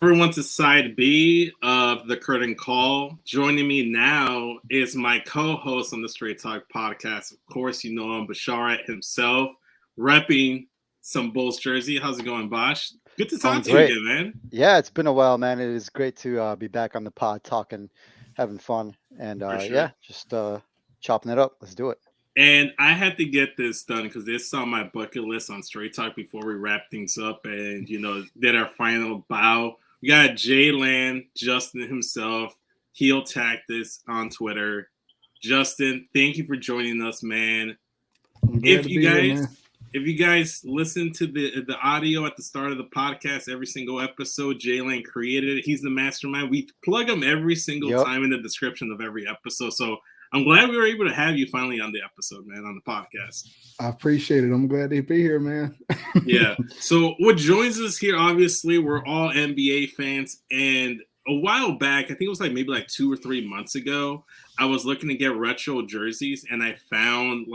Everyone to side B of the Curtain Call. Joining me now is my co-host on the Str8Talk podcast. Of course, you know him, Basharat himself, repping some Bulls jersey. How's it going, Bosh? Good to talk to you Great. again, man. Yeah, it's been a while, man. It is great to be back on the pod talking, having fun, and For sure. yeah, just chopping it up. Let's do it. And I had to get this done because this on my bucket list on Str8Talk before we wrap things up and, did our final bow. We got Jaylan, Justin himself, heel tactics on Twitter. Justin, thank you for joining us, man. I'm glad If to you be here, guys man. if you guys listen to the audio at the start of the podcast, every single episode, Jaylan created it. He's the mastermind. We plug him every single Yep. time in the description of every episode. So I'm glad we were able to have you finally on the episode, man, on the podcast. I appreciate it. I'm glad to be here, man. Yeah. So what joins us here, obviously, we're all NBA fans. And a while back, I think it was maybe 2 or 3 months ago, I was looking to get retro jerseys, and I found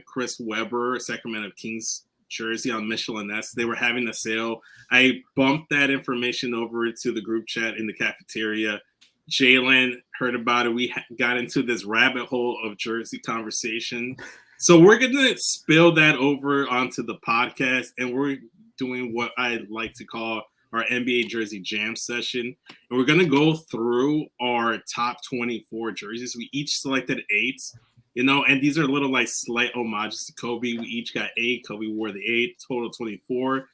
Chris Webber, Sacramento Kings jersey on Michelin S. They were having a sale. I bumped that information over to the group chat in the cafeteria. Jaylan heard about it. We got into this rabbit hole of jersey conversation. So we're going to spill that over onto the podcast, and we're doing what I like to call our NBA jersey jam session. And we're going to go through our top 24 jerseys. We each selected 8, and these are little slight homages to Kobe. We each got 8. Kobe wore the 8, total 24.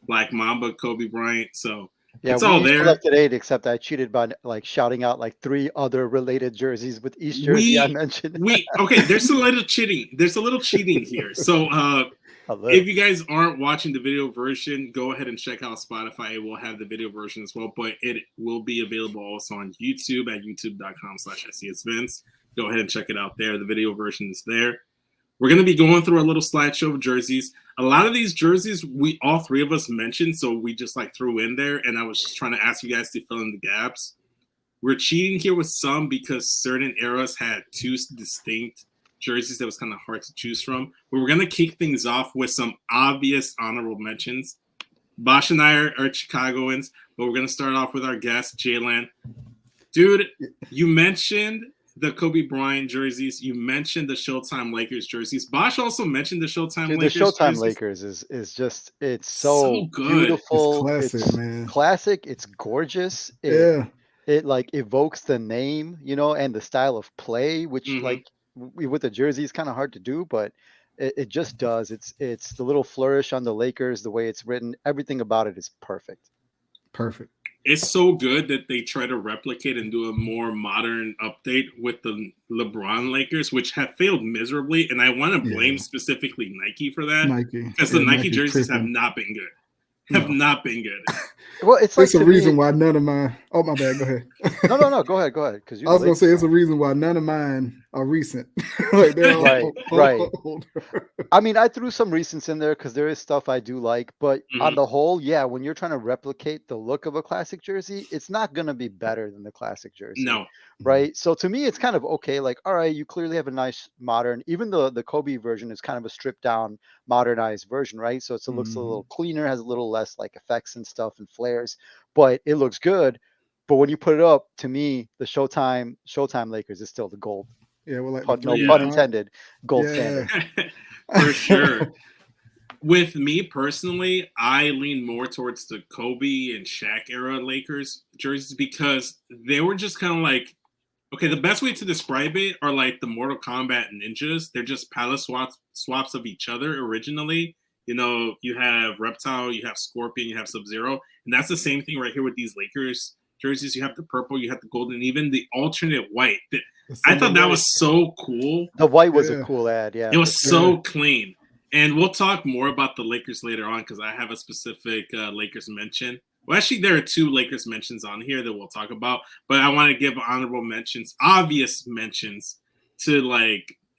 Black Mamba, Kobe Bryant. So Yeah, it's we all each there. selected 8, except I cheated by shouting out 3 other related jerseys with each jersey I mentioned. Okay, there's a little cheating. There's a little cheating here. So if you guys aren't watching the video version, go ahead and check out Spotify. It will have the video version as well, but it will be available also on YouTube at youtube.com/SESVince. Go ahead and check it out there. The video version is there. We're going to be going through a little slideshow of jerseys. A lot of these jerseys, all 3 of us mentioned, so we just threw in there, and I was just trying to ask you guys to fill in the gaps. We're cheating here with some because certain eras had 2 distinct jerseys that was kind of hard to choose from. But we're going to kick things off with some obvious honorable mentions. Bosh and I are Chicagoans, but we're going to start off with our guest, Jaylan. Dude, you mentioned the Kobe Bryant jerseys. You mentioned the Showtime Lakers jerseys. Bosh also mentioned the Showtime Lakers The Showtime jerseys. Lakers is just, it's so good. Beautiful. It's classic, man. Classic. It's gorgeous. Yeah. It evokes the name, and the style of play, which with the jersey is kind of hard to do, but it just does. It's the little flourish on the Lakers, the way it's written, everything about it is perfect. Perfect. It's so good that they try to replicate and do a more modern update with the LeBron Lakers, which have failed miserably. And I want to blame specifically Nike for that. Nike. Because the Nike jerseys have not been good. Not been good. Well, it's a reason why none of mine. Oh, my bad. Go ahead. No. Go ahead. Because I was gonna say it's a reason why none of mine are recent. They're all right. old. I mean, I threw some recents in there because there is stuff I do like, but on the whole, yeah, when you're trying to replicate the look of a classic jersey, it's not gonna be better than the classic jersey. No. Right. So to me, it's kind of okay. All right, you clearly have a nice modern. Even the Kobe version is kind of a stripped down, modernized version, right? So it looks a little cleaner, has a little less effects and stuff and flares, but it looks good. But when you put it up, to me, the Showtime Lakers is still the gold. Yeah, well, pun intended, gold standard. For sure. With me personally, I lean more towards the Kobe and Shaq era Lakers jerseys because they were just kind of okay, the best way to describe it are the Mortal Kombat ninjas. They're just palette swaps of each other originally. You have Reptile, you have Scorpion, you have Sub-Zero. And that's the same thing right here with these Lakers jerseys. You have the purple, you have the gold, and even the alternate white. I thought that was so cool. The white was a cool ad, yeah. It was so clean. And we'll talk more about the Lakers later on because I have a specific Lakers mention. Well, actually, there are 2 Lakers mentions on here that we'll talk about. But I want to give honorable mentions, obvious mentions to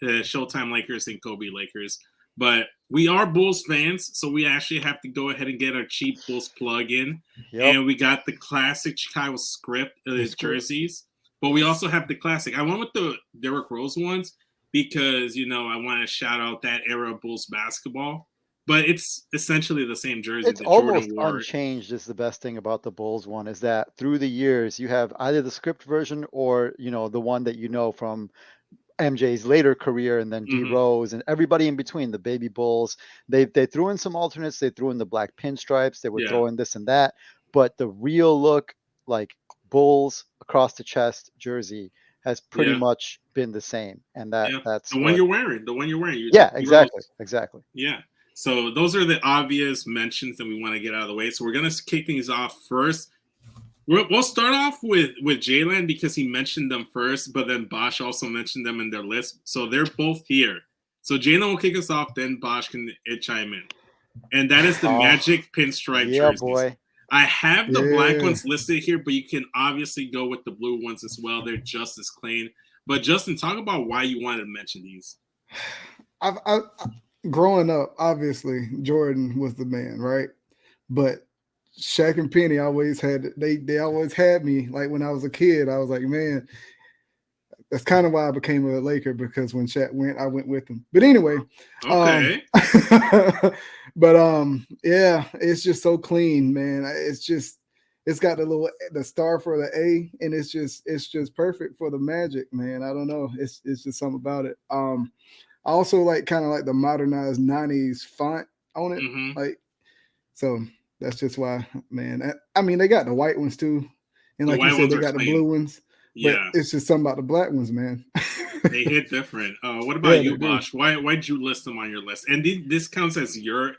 the Showtime Lakers and Kobe Lakers. But we are Bulls fans, so we actually have to go ahead and get our cheap Bulls plug in. Yep. And we got the classic Chicago script jerseys. But we also have the classic. I went with the Derrick Rose ones because, I want to shout out that era of Bulls basketball. but it's essentially the same jersey It's that Jordan almost wore. unchanged is the best thing about the Bulls one, is that through the years you have either the script version or, the one that from MJ's later career, and then D Mhm. Rose and everybody in between, the baby Bulls. They threw in some alternates. They threw in the black pinstripes. They were Yeah. throwing this and that, but the real look, like Bulls across the chest jersey, has pretty Yeah. much been the same. And that's the one what. you're wearing. Yeah, D Rose. exactly. Yeah. So those are the obvious mentions that we want to get out of the way. So we're gonna kick things off first. We'll start off with Jalen because he mentioned them first, but then Bosch also mentioned them in their list. So they're both here. So Jalen will kick us off, then Bosch can chime in. And that is the Magic pinstripe jerseys. Boy. I have the black ones listed here, but you can obviously go with the blue ones as well. They're just as clean. But Justin, talk about why you wanted to mention these. I've growing up, obviously Jordan was the man, right? But Shaq and Penny always had they always had me. Like when I was a kid, I was like, man, that's kind of why I became a Laker, because when Shaq went, I went with him. But anyway, okay. Yeah, it's just so clean, man. It's got the star for the A, and it's just perfect for the Magic, man. I don't know, it's just something about it. I also like kind of like the modernized 90s font on it, like so. That's just why, man. I mean, they got the white ones too, and like you said, they got the blue ones. But it's just something about the black ones, man. They hit different. What about you, Bosch? Why'd you list them on your list? And this counts as your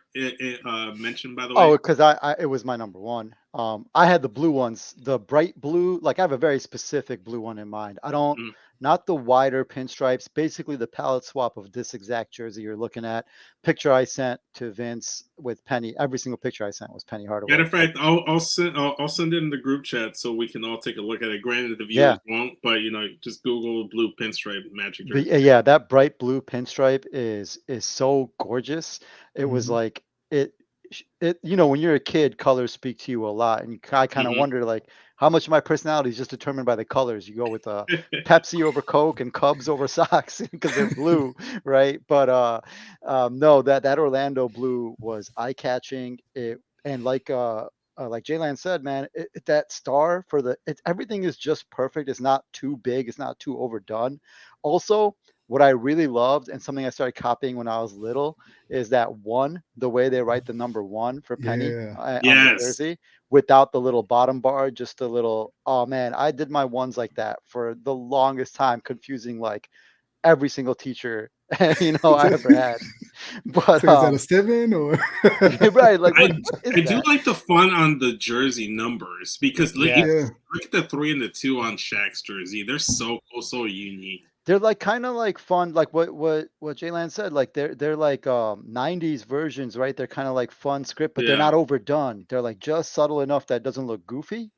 mention, by the way. Oh, because it was my number one. I had the blue ones, the bright blue. Like I have a very specific blue one in mind. I don't. Not the wider pinstripes, basically the palette swap of this exact jersey you're looking at. Picture I sent to Vince with Penny. Every single picture I sent was Penny Hardaway. Matter of fact, I'll send it in the group chat so we can all take a look at it. Granted, the viewers won't, but just Google blue pinstripe Magic jersey. Yeah, that bright blue pinstripe is so gorgeous. It was like it when you're a kid, colors speak to you a lot, and I kind of wonder like how much of my personality is just determined by the colors. You go with Pepsi over Coke and Cubs over Sox because they're blue, right? But no, that Orlando blue was eye catching. And like Jalen said, man, that star for everything is just perfect. It's not too big. It's not too overdone. Also, what I really loved, and something I started copying when I was little, is that the way they write the number 1 for Penny on the jersey, without the little bottom bar, just a little. Oh man, I did my ones like that for the longest time, confusing like every single teacher I ever had. But so is that a 7 or right? Like I do like the fun on the jersey numbers, because look at the 3 and the 2 on Shaq's jersey. They're so cool, so unique. They're like kind of like fun, like what Jalen said. Like they're like 90s versions, right? They're kind of like fun script, but they're not overdone. They're like just subtle enough that it doesn't look goofy,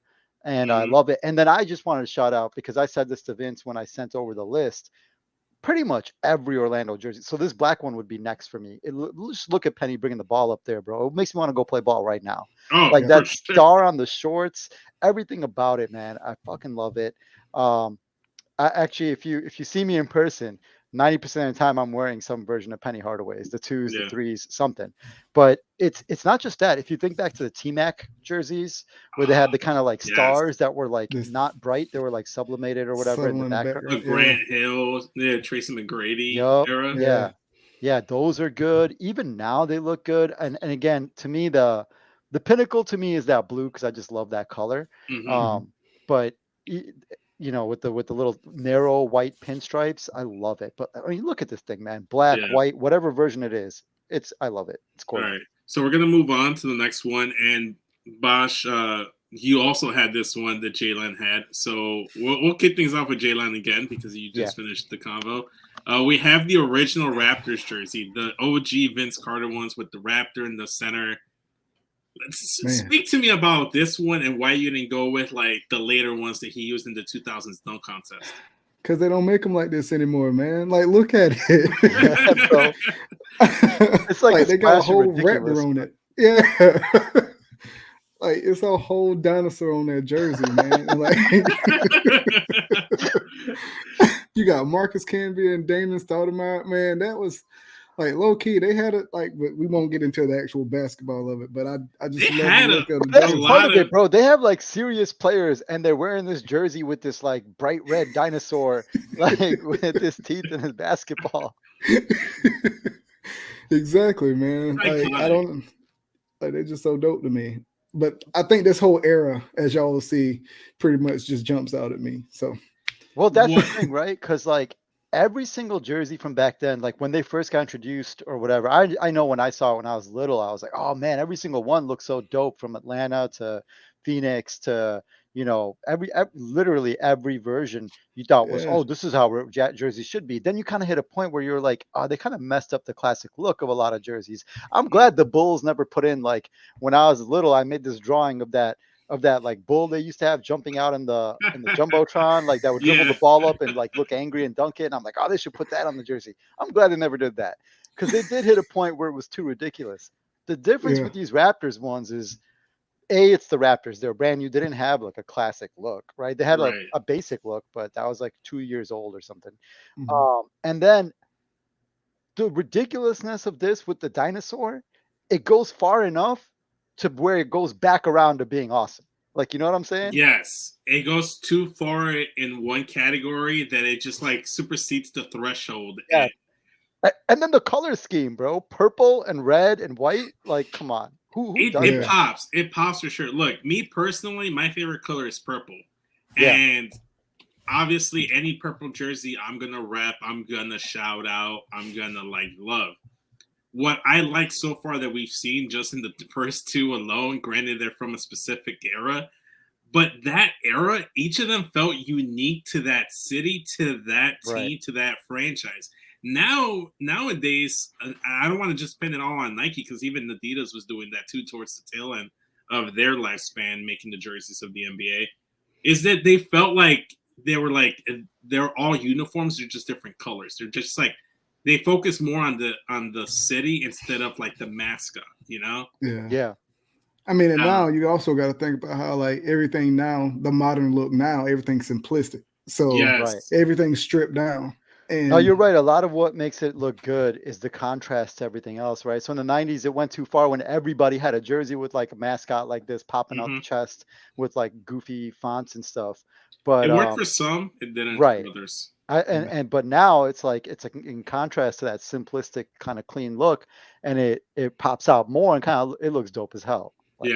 and I love it. And then I just wanted to shout out, because I said this to Vince when I sent over the list. Pretty much every Orlando jersey. So this black one would be next for me. Just look at Penny bringing the ball up there, bro. It makes me want to go play ball right now. Like that star on the shorts, everything about it, man. I fucking love it. I actually, if you see me in person, 90% of the time I'm wearing some version of Penny Hardaway's, the 2s, the 3s, something. But it's not just that. If you think back to the T-Mac jerseys, where they had the kind of like stars that were like not bright, they were like sublimated or whatever in the background. Grant Hill, Tracy McGrady era. Yeah, those are good. Even now they look good. And again, to me, the pinnacle to me is that blue, because I just love that color. But with the little narrow white pinstripes, I love it. But I mean, look at this thing, man. Black, white, whatever version it is. I love it. It's cool. All right. So we're gonna move on to the next one. And Bosch, you also had this one that Jalen had. So we'll kick things off with Jalen again, because you just finished the convo. We have the original Raptors jersey, the OG Vince Carter ones with the Raptor in the center. Speak to me about this one and why you didn't go with like the later ones that he used in the 2000s dunk contest. Because they don't make them like this anymore, man. Like, look at it. Bro. It's like they got a whole raptor on it. Yeah. Like, it's a whole dinosaur on that jersey, man. Like, you got Marcus Camby and Damon Stoudemire, man. That was Like low key, they had it like, but we won't get into the actual basketball of it. But I just love the look of the That's jersey. part of it, bro. They have like serious players, and they're wearing this jersey with this like bright red dinosaur, like with his teeth in his basketball. Exactly, man. Like I don't like they're just so dope to me. But I think this whole era, as y'all will see, pretty much just jumps out at me. So, well, that's the thing, right? Because like every single jersey from back then, like when they first got introduced or whatever, I know when I saw it when I was little, I was like, oh man, every single one looks so dope, from Atlanta to Phoenix to, you know, literally every version you thought was, oh, this is how jerseys should be. Then you kind of hit a point where you're like, oh, they kind of messed up the classic look of a lot of jerseys. I'm glad the Bulls never put in, like when I was little, I made this drawing of that like bull they used to have jumping out in the jumbotron, like that would dribble the ball up and like look angry and dunk it. And I'm like, oh, they should put that on the jersey. I'm glad they never did that, because they did hit a point where it was too ridiculous. The difference with these Raptors ones is, it's the Raptors. They're brand new. They didn't have like a classic look, right? They had a basic look, but that was like 2 years old or something. And then the ridiculousness of this with the dinosaur, it goes far enough to where it goes back around to being awesome. Like, you know what I'm saying? Yes. It goes too far in one category that it just like supersedes the threshold. Yeah. And then the color scheme, bro. Purple and red and white. Like, come on. Who does it pops. It pops for sure. Look, me personally, my favorite color is purple. And obviously any purple jersey I'm gonna rep, I'm gonna shout out, I'm gonna like love. What I like so far that we've seen just in the first two alone, granted they're from a specific era, but that era, each of them felt unique to that city, to that team, to that franchise. Nowadays, I don't want to just pin it all on Nike, because even Adidas was doing that too towards the tail end of their lifespan, making the jerseys of the NBA, is that they felt like they're all uniforms, they're just different colors. They're just like, they focus more on the city instead of like the mascot, you know? Yeah. I mean, and now you also got to think about how like everything now, the modern look now, everything's simplistic. So everything's stripped down. And no, you're right. A lot of what makes it look good is the contrast to everything else, right? So in the 90s, it went too far when everybody had a jersey with like a mascot like this popping out the chest with like goofy fonts and stuff. But it worked for some, it didn't for others. But now it's like in contrast to that simplistic kind of clean look, and it pops out more and kind of it looks dope as hell. Like,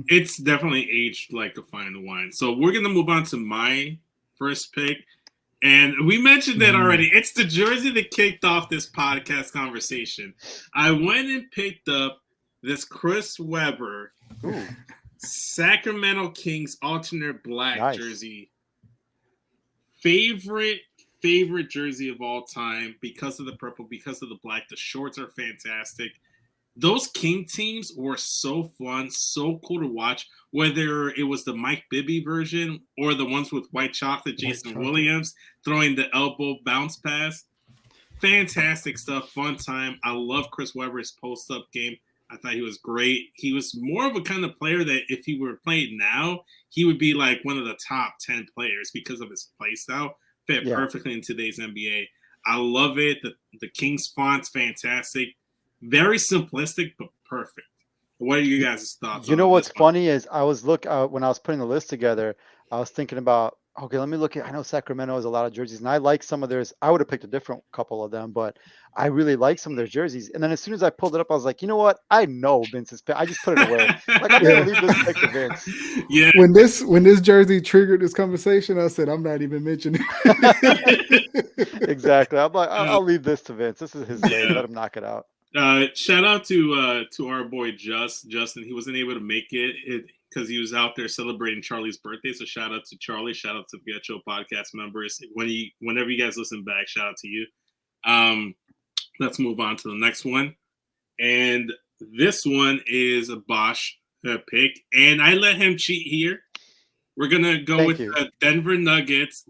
it's definitely aged like a fine wine. So we're gonna move on to my first pick, and we mentioned it already. It's the jersey that kicked off this podcast conversation. I went and picked up this Chris Webber Sacramento Kings alternate black jersey. Favorite jersey of all time, because of the purple, because of the black. The shorts are fantastic. Those King teams were so fun, so cool to watch, whether it was the Mike Bibby version or the ones with white chocolate, Jason Williams throwing the elbow bounce pass. Fantastic stuff, fun time. I love Chris Webber's post-up game. I thought he was great. He was more of a kind of player that if he were playing now, he would be like one of the top 10 players because of his play style. Fit perfectly in today's NBA. I love it. The Kings font's fantastic. Very simplistic, but perfect. What are you guys' thoughts? You know what's funny is I was when I was putting the list together, I was thinking about, okay, let me look at, I know Sacramento has a lot of jerseys, and I like some of theirs. I would have picked a different couple of them, but I really like some of their jerseys. And then as soon as I pulled it up, I was like, you know what? I know Vince's pick. I just put it away. Like, I'm going to leave this pick to Vince. Yeah. When this jersey triggered this conversation, I said, I'm not even mentioning it. Exactly. I'm like, I'll leave this to Vince. This is his day. Let him knock it out. Shout out to our boy Justin. He wasn't able to make it because he was out there celebrating Charlie's birthday. So shout out to Charlie. Shout out to the Get Show podcast members. Whenever you guys listen back, shout out to you. Let's move on to the next one. And this one is a Bosch pick. And I let him cheat here. We're going to go with the Denver Nuggets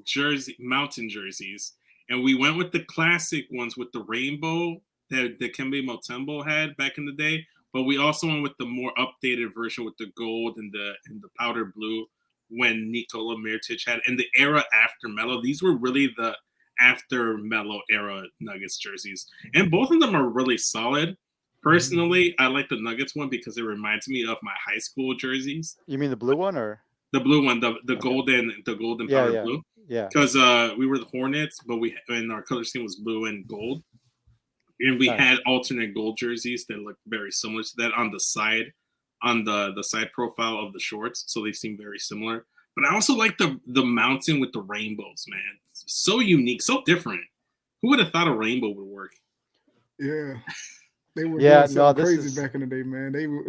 mountain jerseys. And we went with the classic ones with the rainbow that Kembe Mutombo had back in the day. But we also went with the more updated version with the gold and the powder blue when Nikola Mirotic had. In the era after Melo, these were really the after Melo era Nuggets jerseys, and both of them are really solid. Personally, I like the Nuggets one because it reminds me of my high school jerseys. You mean the blue one or the blue one, the okay. golden Yeah, powder yeah, blue? yeah. Because we were the Hornets, but and our color scheme was blue and gold, and we Nice. had alternate gold jerseys that looked very similar to that on the side profile of the shorts, so they seem very similar. But I also like the mountain with the rainbows, man. So unique, so different. Who would have thought a rainbow would work? Yeah. They were Yeah, doing something no, this crazy is back in the day, man. They were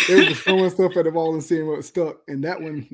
they were just throwing stuff at the wall and seeing what stuck. And that one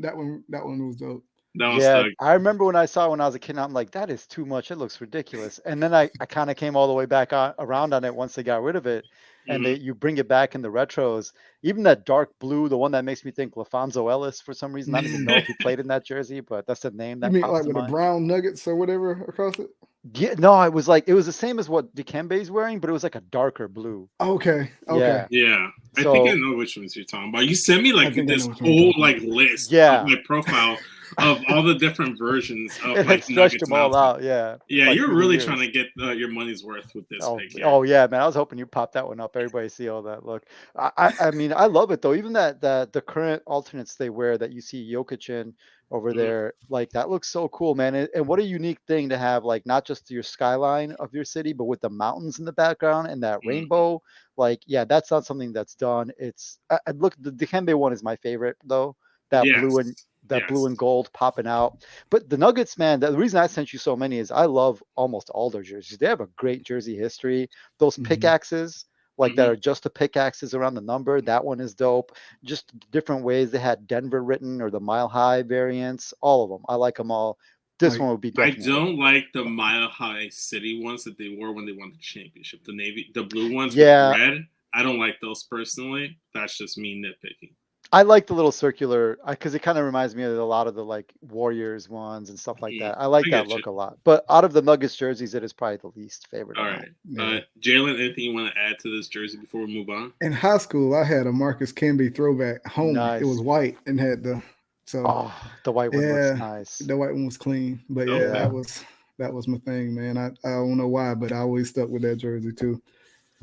was dope. That was yeah. stuck. I remember when I saw it when I was a kid. I'm like, that is too much. It looks ridiculous. And then I kind of came all the way back around on it once they got rid of it, and Mhm. you bring it back in the retros. Even that dark blue, the one that makes me think LaFonso Ellis for some reason. I don't even know if he played in that jersey, but that's the name You that mean pops like to with the mind. brown nuggets or whatever across it? Yeah, no, it was the same as what Dikembe's wearing, but it was like a darker blue. Okay. Yeah. Yeah, I think I So know which ones you're talking about. You sent me I like think I this know which one you're whole talking like about. list of yeah, my profile of all the different versions of and like it stretched Nuggets them all mountain. out. Yeah, Yeah, like you're through the really trying years. to get your money's worth with this Oh, pick here. oh yeah, man. I was hoping you popped that one up. Everybody see all that. Look, I mean, I love it though. Even that the current alternates they wear that you see Jokic in over Mhm. there, like that looks so cool, man. And what a unique thing to have, like not just your skyline of your city, but with the mountains in the background and that Mhm. rainbow. Like, yeah, that's not something that's done. It's I look, the Dikembe one is my favorite though. That blue and Yes, yes. gold popping out. But the Nuggets, man, the reason I sent you so many is I love almost all their jerseys. They have a great jersey history. Those Mhm. pickaxes, like that Mhm. are just the pickaxes around the number, that one is dope. Just different ways they had Denver written or the Mile High variants, all of them. I like them all. This Like one would be I definitely don't up like the Mile High City ones that they wore when they won the championship. The blue ones with yeah, red. I don't like those personally. That's just me nitpicking. I like the little circular because it kind of reminds me of a lot of the like Warriors ones and stuff like Mhm. that. I like I that get you. look a lot. But out of the Nuggets jerseys, it is probably the least favorite All I have. right. yeah. Jalen, anything you want to add to this jersey before we move on? In high school, I had a Marcus Camby throwback home. It Nice. was white and had so Oh, the white one looks yeah, nice. the white one was clean. But yeah, Okay. Yeah. that was my thing, man. I don't know why, but I always stuck with that jersey too.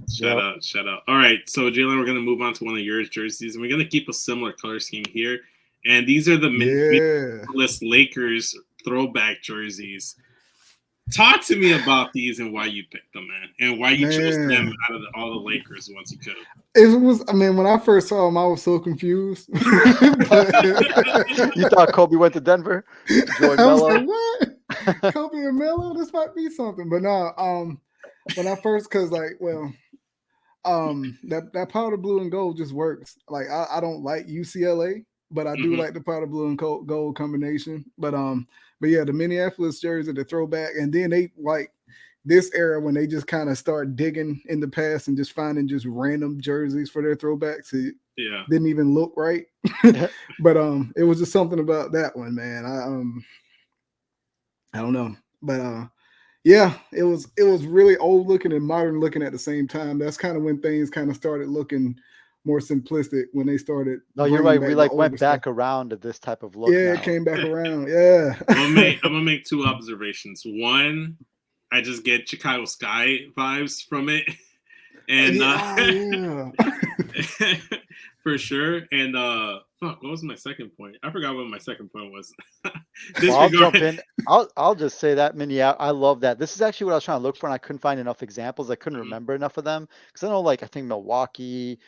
Shout Yep. out, shout out. All right, so Jalen, we're gonna move on to one of your jerseys, and we're gonna keep a similar color scheme here. And these are the Yeah. Minneapolis Lakers throwback jerseys. Talk to me about these and why you picked them, man, and why you chose them Man. out of all the Lakers ones you could have. It was, I mean, when I first saw him, I was so confused. But You thought Kobe went to Denver to join I was like, Melo? what? Kobe and Melo? This might be something. But no, when I first, cause like, well, that powder blue and gold just works. Like I don't like UCLA, but I do Mhm. like the powder blue and gold combination. But yeah, the Minneapolis jersey, the throwback, and then they like this era when they just kind of start digging in the past and just finding just random jerseys for their throwbacks. It Yeah. didn't even look right. But it was just something about that one, man. I don't know. But yeah, it was really old looking and modern looking at the same time. That's kind of when things kind of started looking more simplistic when they started No, you're bringing right. We back the like older went stuff. back around to this type of look Yeah, it now. came back around. Yeah. I'm gonna make two observations. One, I just get Chicago Sky vibes from it, and Yeah, oh, yeah. for sure. And fuck, what was my second point? I forgot what my second point was. Well, I'll Disregard. jump in. I'll just say that I love that. This is actually what I was trying to look for, and I couldn't find enough examples. I couldn't Mhm. remember enough of them because I know, like, I think Milwaukee,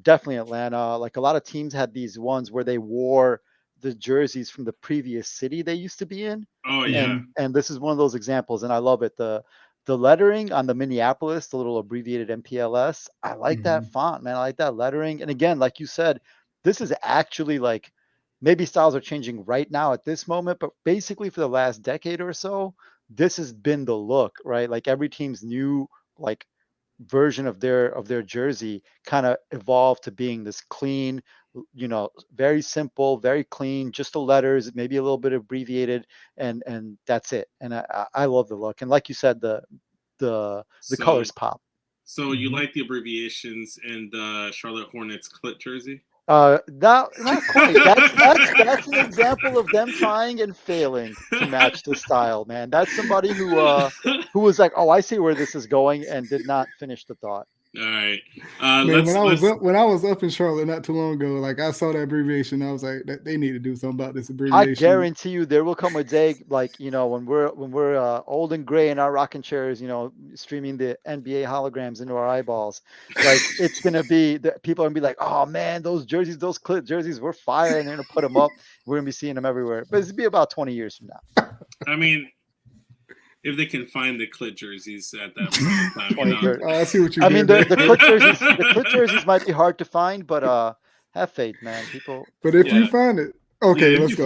definitely Atlanta. Like a lot of teams had these ones where they wore the jerseys from the previous city they used to be in, Oh yeah. and this is one of those examples, and I love it. The lettering on the Minneapolis, the little abbreviated MPLS, I like that Mhm. font, man. I like that lettering, and again, like you said, this is actually like maybe styles are changing right now at this moment, but basically for the last decade or so, this has been the look, right? Like every team's new like version of their jersey kind of evolved to being this clean, very simple, very clean, just the letters, maybe a little bit abbreviated, and that's it. And I love the look. And like you said, the So colors pop. so you Mhm. like the abbreviations in the Charlotte Hornets clit jersey? Not quite. That's an example of them trying and failing to match the style, man. That's somebody who was like, oh, I see where this is going, and did not finish the thought. All right. Man, when I was up in Charlotte not too long ago, like I saw that abbreviation, I was like, they need to do something about this abbreviation. I guarantee you, there will come a day, like, you know, when we're old and gray in our rocking chairs, you know, streaming the NBA holograms into our eyeballs. Like, it's gonna be people are gonna be like, oh man, those jerseys, those Clit jerseys, were fire, and they're gonna put them up. We're gonna be seeing them everywhere. But it'll be about 20 years from now. I mean, if they can find the Clit jerseys at that point in time, you know. I see what you. I mean, the Clit jerseys might be hard to find, but have faith, man. People. But if you find it, okay, let's go.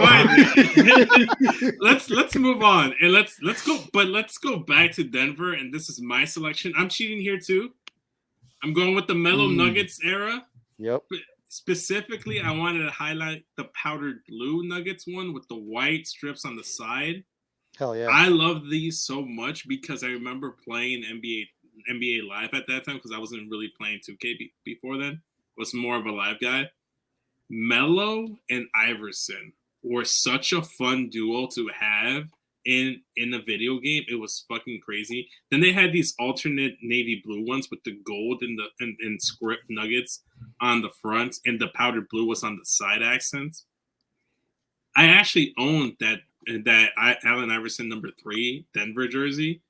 let's move on and let's go. But let's go back to Denver, and this is my selection. I'm cheating here too. I'm going with the Mellow Nuggets era. Yep. Specifically, I wanted to highlight the powdered blue Nuggets one with the white strips on the side. Hell yeah. I love these so much because I remember playing NBA Live at that time because I wasn't really playing 2K before then. Was more of a live guy. Melo and Iverson were such a fun duo to have in a video game. It was fucking crazy. Then they had these alternate navy blue ones with the gold and script Nuggets on the front, and the powdered blue was on the side accents. I actually owned that Allen Iverson #3 Denver jersey,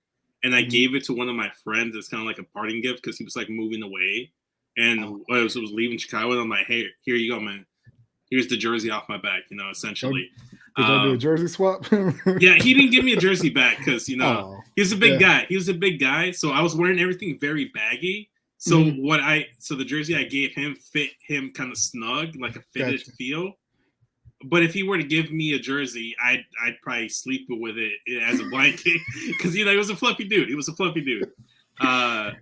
and I gave it to one of my friends as kind of like a parting gift because he was like moving away, and I was leaving Chicago. And I'm like, hey, here you go, man. Here's the jersey off my back, you know, essentially. Did y'all do a jersey swap? Yeah, he didn't give me a jersey back because, you know, he was a big guy. He was a big guy, so I was wearing everything very baggy. So the jersey I gave him fit him kind of snug, like a fitted feel. But if he were to give me a jersey, I'd probably sleep with it as a blanket because, you know, he was a fluffy dude. He was a fluffy dude. I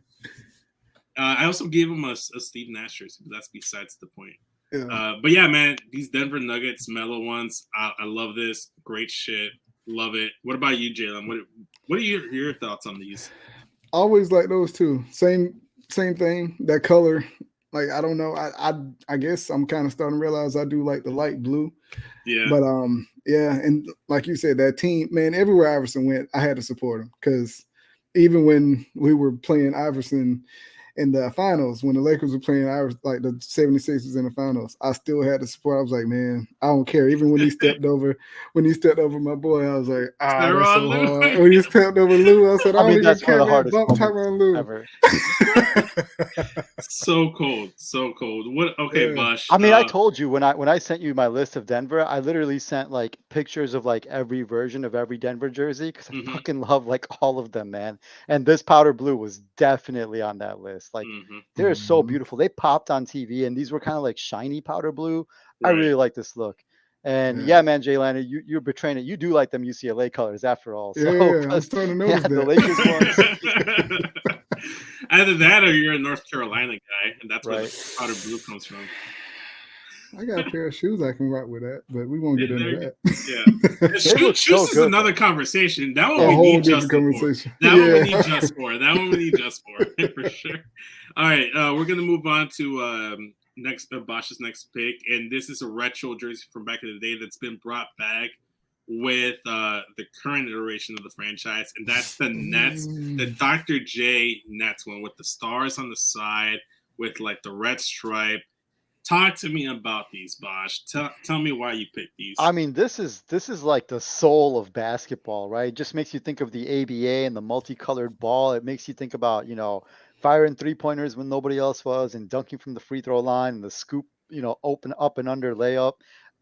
also gave him a Steve Nash jersey, but that's besides the point. Yeah. But yeah, man, these Denver Nuggets Mellow ones, I love this. Great shit. Love it. What about you, Jalen? What are your thoughts on these? Always like those two. Same thing. That color. Like, I don't know. I guess I'm kind of starting to realize I do like the light blue. Yeah. But yeah, and like you said, that team, man, everywhere Iverson went, I had to support him because even when we were playing Iverson in the finals, when the Lakers were playing like the 76ers in the finals, I still had to support. I was like, man, I don't care. Even when he stepped over my boy, I was like, that's so hard. When he stepped over Lou, I said, I don't even care about bump Tyronn Lue ever. So cold. What? Okay, Bush. I mean, I told you when I sent you my list of Denver, I literally sent like pictures of like every version of every Denver jersey because I fucking love like all of them, man. And this powder blue was definitely on that list. Like they're so beautiful. They popped on TV, and these were kind of like shiny powder blue. Right. I really like this look. And yeah, man, Jalen, you're betraying it. You do like them UCLA colors after all. So, I'm starting to notice that. The Lakers ones. Either that or you're a North Carolina guy, and that's where the powder blue comes from. I got a pair of shoes I can rock with that, but we won't get into that. Yeah, shoes is another conversation. That one we need just for. That one we need just for. That one we need just for sure. All right, we're gonna move on to Bosch's next pick, and this is a retro jersey from back in the day that's been brought back with the current iteration of the franchise, and that's the Nets, the Dr. J Nets one with the stars on the side with like the red stripe. Talk to me about these, Bosch. Tell me why you picked these. I mean, this is like the soul of basketball, right? It just makes you think of the ABA and the multicolored ball. It makes you think about, you know, firing 3-pointers when nobody else was, and dunking from the free throw line, and the scoop, you know, open up and under layup.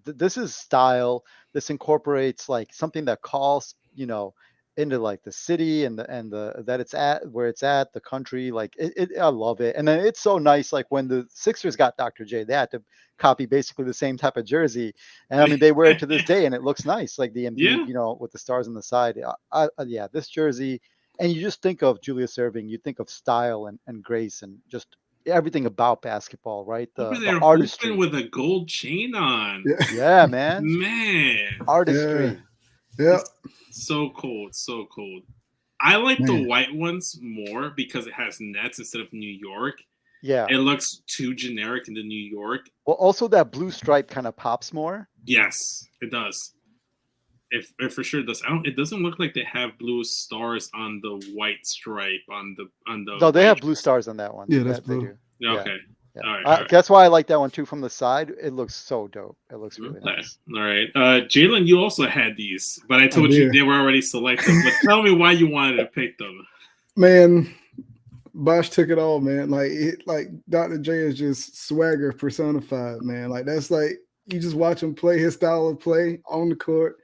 This is style. This incorporates like something that calls, you know, into like the city and the that it's at where it's at the country. Like I love it. And then it's so nice. Like when the Sixers got Dr. J, they had to copy basically the same type of jersey. And I mean, they wear it to this day, and it looks nice. Like the Embiid, you know, with the stars on the side. Yeah, this jersey. And you just think of Julius Erving, you think of style and grace and just everything about basketball, right? The artistry with a gold chain on. Yeah, man. Artistry. Yeah. So cold. I like the white ones more because it has Nets instead of New York. Yeah. It looks too generic in the New York. Well, also that blue stripe kind of pops more. Yes, it does. It for sure does. It doesn't look like they have blue stars on the white stripe on the. No, they have blue stars on that one. Yeah, that's They blue. do. Yeah, okay. Yeah. All right. That's why I like that one too from the side. It looks so dope. It looks really nice. All right. Jalen, you also had these, but I told you they were already selected. But tell me why you wanted to pick them. Man, Bosch took it all, man. Like Dr. J is just swagger personified, man. Like that's like you just watch him play his style of play on the court.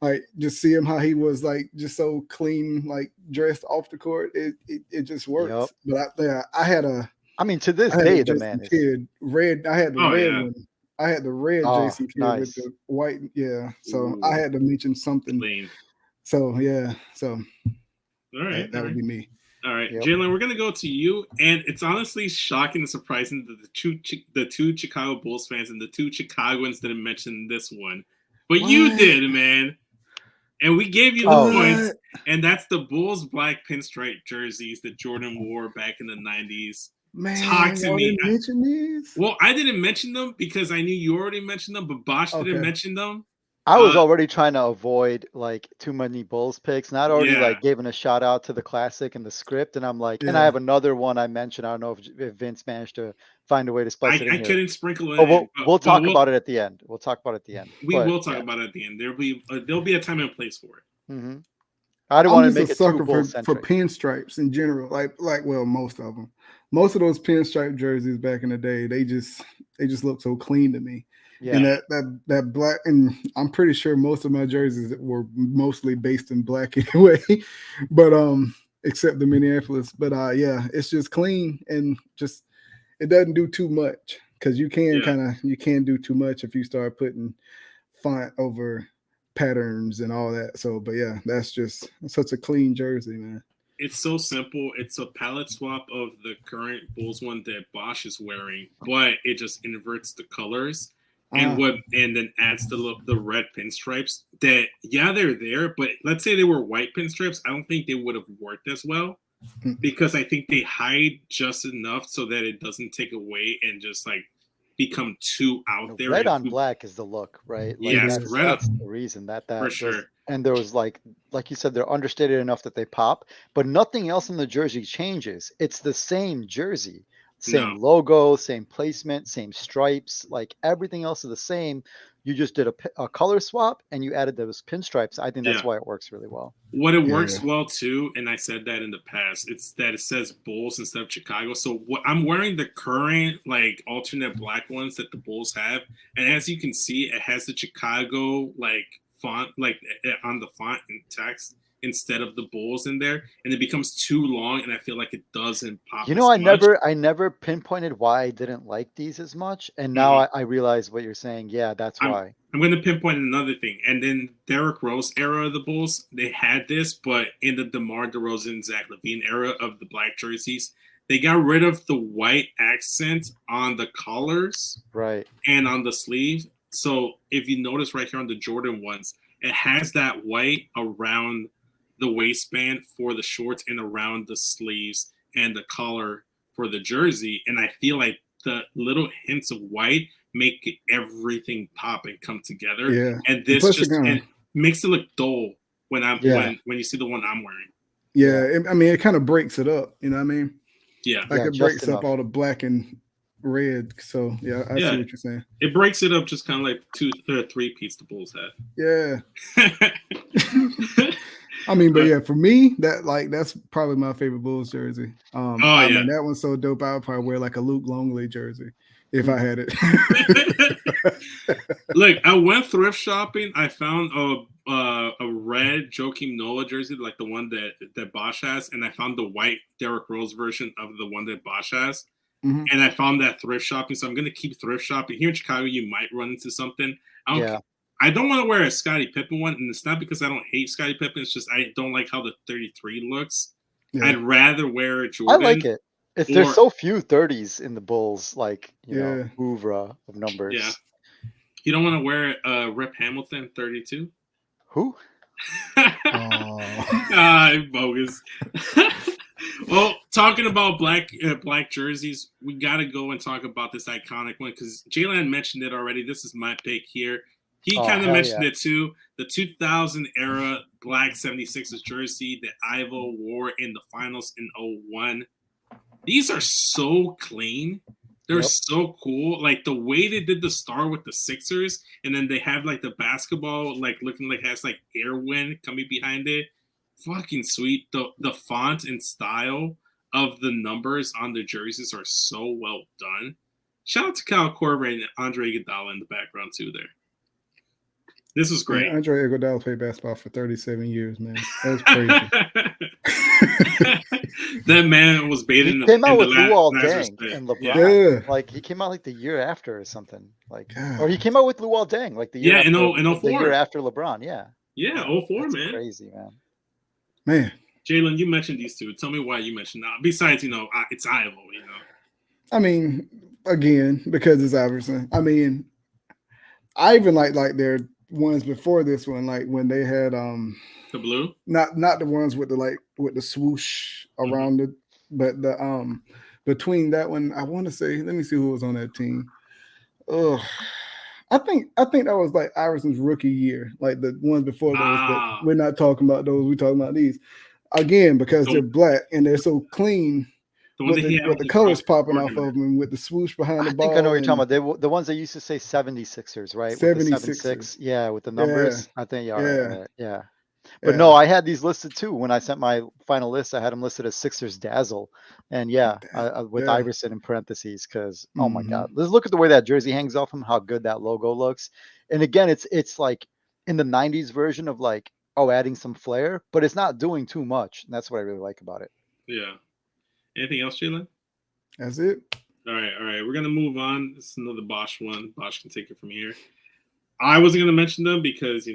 Like just see him how he was like just so clean, like dressed off the court. It just works. Yep. But I had a. I mean, to this day, the man is red. I had the red one. I had the red Jason Kidd with the white. Yeah. So I had to mention something. Clean. So yeah. So all right, that would be me. All right, Jalen, we're gonna go to you, and it's honestly shocking and surprising that the two Chicago Bulls fans and the two Chicagoans didn't mention this one, but you did, man. And we gave you the points, and that's the Bulls black pinstripe jerseys that Jordan wore back in the 90s. Man, talk to me. Didn't mention these? Well, I didn't mention them because I knew you already mentioned them, but Bosch didn't mention them. I was already trying to avoid like too many Bulls picks, and I'd already like given a shout out to the classic and the script, and I'm like, and I have another one I mentioned. I don't know if Vince managed to find a way to spice it in. I couldn't sprinkle it. Oh, we'll talk about it at the end. We'll talk about it at the end. We will talk about it at the end. There'll be a time and place for it. Mm-hmm. I don't want to make it too Bull-centric. For pinstripes in general, like most of them. Most of those pinstripe jerseys back in the day, they just look so clean to me. Yeah. And that black, and I'm pretty sure most of my jerseys were mostly based in black anyway, but except the Minneapolis. But yeah, it's just clean and just it doesn't do too much because you can do too much if you start putting font over patterns and all that. So, but yeah, that's just such a clean jersey, man. It's so simple. It's a palette swap of the current Bulls one that Bosch is wearing, but it just inverts the colors and then adds the red pinstripes. That they're there, but let's say they were white pinstripes, I don't think they would have worked as well because I think they hide just enough so that it doesn't take away and just like become too out there. Red on black is the look, right? Like yes, that's the reason that for sure. And there was like you said, they're understated enough that they pop, but nothing else in the jersey changes. It's the same jersey, same logo, same placement, same stripes. Like everything else is the same. You just did a color swap and you added those pinstripes. I think that's why it works really well. What it works well too, and I said that in the past, it's that it says Bulls instead of Chicago. So I'm wearing the current like alternate black ones that the Bulls have, and as you can see, it has the Chicago like font like on the font and text instead of the Bulls in there, and it becomes too long, and I feel like it doesn't pop. You know, I never pinpointed why I didn't like these as much, and now I realize what you're saying. Yeah, that's why. I'm going to pinpoint another thing, and then Derrick Rose era of the Bulls, they had this, but in the DeMar DeRozan, Zach LaVine era of the black jerseys, they got rid of the white accent on the collars, right, and on the sleeve. So if you notice right here on the Jordan ones, it has that white around the waistband for the shorts and around the sleeves and the collar for the jersey. And I feel like the little hints of white make everything pop and come together. Yeah. And this just it makes it look dull when when you see the one I'm wearing. Yeah. I mean, it kind of breaks it up. You know what I mean? Yeah. Like it breaks up all the black and red. So yeah, I see what you're saying. It breaks it up just kind of like 2 or 3 piece the Bulls had. Yeah. I mean, but yeah, for me, that's probably my favorite Bulls jersey. I mean, that one's so dope. I would probably wear like a Luke Longley jersey if I had it. Look, I went thrift shopping. I found a red Joakim Noah jersey, like the one that Bosch has, and I found the white Derrick Rose version of the one that Bosch has. Mm-hmm. And I found that thrift shopping, so I'm going to keep thrift shopping. Here in Chicago, you might run into something. I don't want to wear a Scottie Pippen one, and it's not because I don't hate Scottie Pippen. It's just I don't like how the 33 looks. Yeah. I'd rather wear a Jordan. I like it. There's so few 30s in the Bulls, like, you know, oeuvre of numbers. Yeah. You don't want to wear Rip Hamilton 32? Who? Bogus. Well, talking about black jerseys, we got to go and talk about this iconic one because Jalen mentioned it already. This is my pick here. He kind of mentioned it too. The 2000 era black 76ers jersey that Ivo wore in the finals in 01. These are so clean. They're so cool. Like the way they did the star with the Sixers, and then they have like the basketball, like looking like it has like air wind coming behind it. Fucking sweet. The font and style of the numbers on the jerseys are so well done. Shout out to Kyle Korver and Andre Iguodala in the background too there. This was great. Yeah, Andre Iguodala played basketball for 37 years, man. That's crazy. That man was bathing. He came out with Luol Deng and LeBron. Yeah. Like he came out like the year after or something. Like, or he came out with Luol Deng like the year after, in 04. The year after LeBron. Yeah. Yeah, 04, man. Crazy, man. Man. Jalen, you mentioned these two. Tell me why you mentioned that. Besides, it's Ivo, I mean, again, because it's Iverson. I mean, I even like their ones before this one, like when they had the blue, not the ones with the swoosh around it, but the between that one, I want to say, let me see who was on that team. I think that was like Iverson's rookie year, like the ones before those. But we're not talking about those. We're talking about these again because they're black and they're so clean. With the colors popping off of them, with the swoosh behind the ball. I think I know what you're talking about. The ones that used to say 76ers, right? 76ers. Yeah, with the numbers. Yeah. I think yeah. But yeah. No, I had these listed too. When I sent my final list, I had them listed as Sixers Dazzle. And with Iverson in parentheses, because oh my God. Let's look at the way that jersey hangs off him, how good that logo looks. And again, it's like in the 90s version of like, adding some flair, but it's not doing too much. And that's what I really like about it. Yeah. Anything else, Jalen? That's it. All right. We're gonna move on. This is another Bosch one. Bosch can take it from here. I wasn't gonna mention them because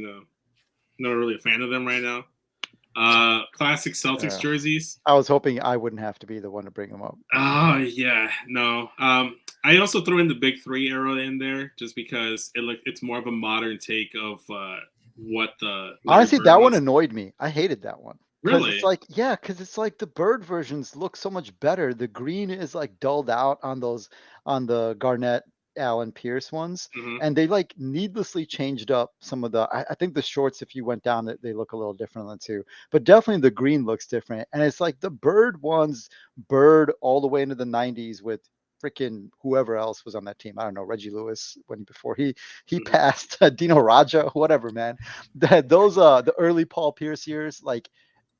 not really a fan of them right now. Classic Celtics jerseys. I was hoping I wouldn't have to be the one to bring them up. Oh yeah, no. I also throw in the Big Three era in there just because it's more of a modern take of what the. Honestly, that one annoyed me. I hated that one. Really? It's like, because it's like the bird versions look so much better. The green is like dulled out on the Garnett, Allen, Pierce ones, and they like needlessly changed up some of the. I think the shorts, if you went down, they look a little different than too. But definitely the green looks different, and it's like the bird ones, all the way into the 90s with freaking whoever else was on that team. I don't know, Reggie Lewis before he passed, Dino Raja, whatever, man. Those the early Paul Pierce years, like.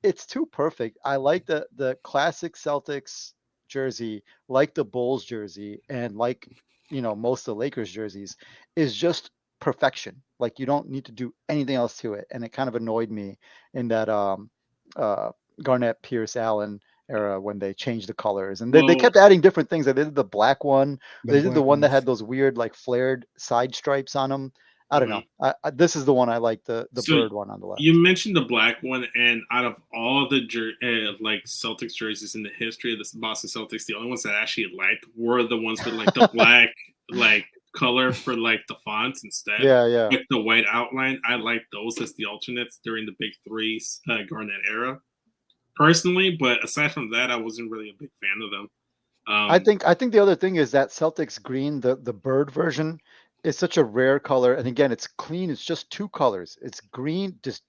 It's too perfect. I like the classic Celtics jersey, like the Bulls jersey, and like most of the Lakers jerseys, is just perfection. Like you don't need to do anything else to it. And it kind of annoyed me in that Garnett, Pierce, Allen era when they changed the colors, and they kept adding different things. They did the black one. They did the one that had those weird like flared side stripes on them. I don't know. This is the one I like, the bird one on the left. You mentioned the black one, and out of all the like Celtics jerseys in the history of the Boston Celtics, the only ones that I actually liked were the ones with like the black like color for like the fonts instead. Yeah. With the white outline, I like those as the alternates during the Big Three Garnett era, personally. But aside from that, I wasn't really a big fan of them. I think the other thing is that Celtics green, the bird version. It's such a rare color, and again, it's clean. It's just two colors. It's green, just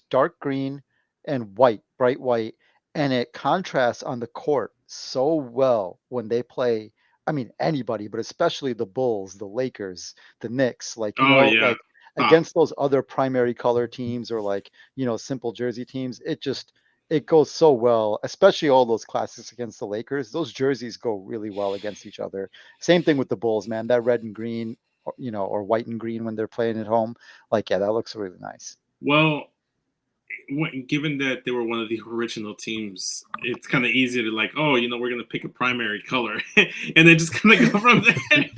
dark green, and white, bright white, and it contrasts on the court so well when they play. I mean, anybody, but especially the Bulls, the Lakers, the Knicks, like like against those other primary color teams or like simple jersey teams. It goes so well, especially all those classics against the Lakers. Those jerseys go really well against each other. Same thing with the Bulls, man. That red and green. Or white and green when they're playing at home. Like, that looks really nice. Well, given that they were one of the original teams, it's kind of easy to like, we're going to pick a primary color and then just kind of go from there.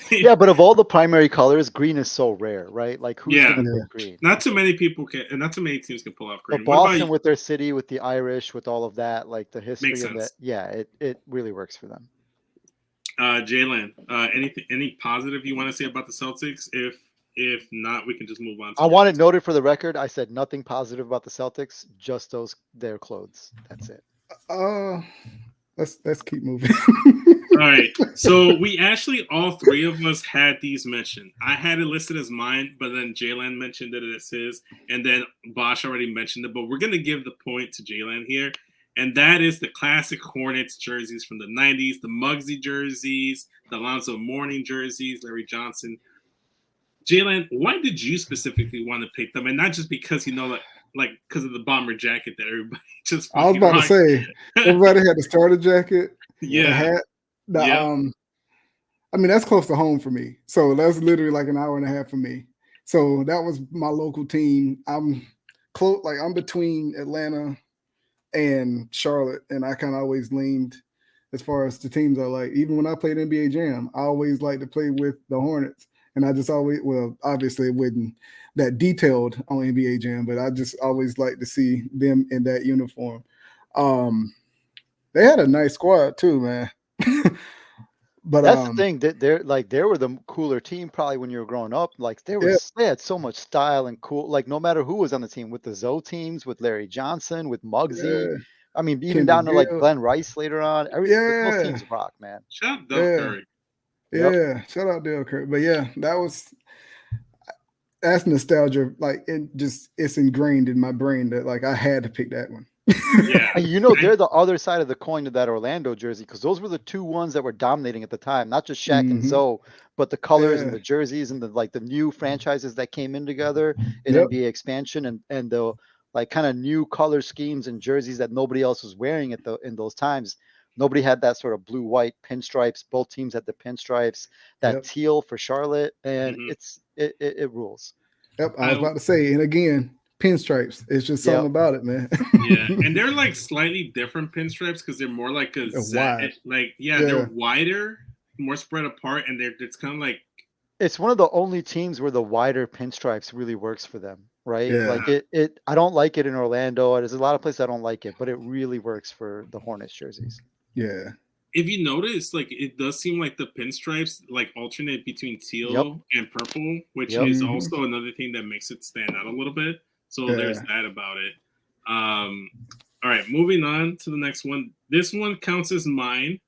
Yeah, but of all the primary colors, green is so rare, right? Like, who's going to pick green? Not too many people can, and not too many teams can pull off green. But Boston with their city, with the Irish, with all of that, like the history Makes of sense. it, it really works for them. Jalen, any positive you want to say about the Celtics? If not, we can just move on. I want it noted for the record. I said nothing positive about the Celtics, just their clothes. That's it. let's keep moving. All right. So we actually, all three of us had these mentioned. I had it listed as mine, but then Jalen mentioned it as his, and then Bosch already mentioned it. But we're going to give the point to Jalen here, and that is the classic Hornets jerseys from the 90s, the Muggsy jerseys, the Alonzo Mourning jerseys, Larry Johnson. Jalen, why did you specifically want to pick them? And not just because, like because of the bomber jacket that everybody just I was fucking about to rocked. say, everybody had the starter jacket, Yeah. the hat. I mean, that's close to home for me. So that's literally like an hour and a half for me. So that was my local team. I'm close, like I'm between Atlanta and Charlotte, and I kind of always leaned as far as the teams I like. Even when I played NBA Jam, I always liked to play with the Hornets. And I just always, well, obviously it wasn't that detailed on NBA Jam, but I just always liked to see them in that uniform. They had a nice squad too, man. But that's the thing, that they were the cooler team probably when you were growing up. Like they had so much style and cool. Like no matter who was on the team, with the Zoe teams, with Larry Johnson, with Muggsy. yeah, I mean, even Kendrick down to like Gill. Glenn Rice later on. Those teams rock, man. Shout out Del Curry. Yeah, shout out Del Curry. But yeah, that's nostalgia. Like it's ingrained in my brain that like I had to pick that one. Yeah. And they're the other side of the coin of that Orlando jersey, because those were the two ones that were dominating at the time, not just Shaq and Zoe, but the colors and the jerseys and the new franchises that came in together in NBA expansion, and the like kind of new color schemes and jerseys that nobody else was wearing in those times. Nobody had that sort of blue-white pinstripes. Both teams had the pinstripes, that teal for Charlotte, and it rules. Yep, I was about to say, and again, pinstripes. It's just something about it, man. Yeah, and they're like slightly different pinstripes because they're more like wide. They're wider, more spread apart, and it's kind of like it's one of the only teams where the wider pinstripes really works for them, right? Yeah. Like it I don't like it in Orlando. There's a lot of places I don't like it, but it really works for the Hornets jerseys. Yeah. If you notice, like it does seem like the pinstripes like alternate between teal and purple, which is also another thing that makes it stand out a little bit. So there's that about it. All right, moving on to the next one. This one counts as mine,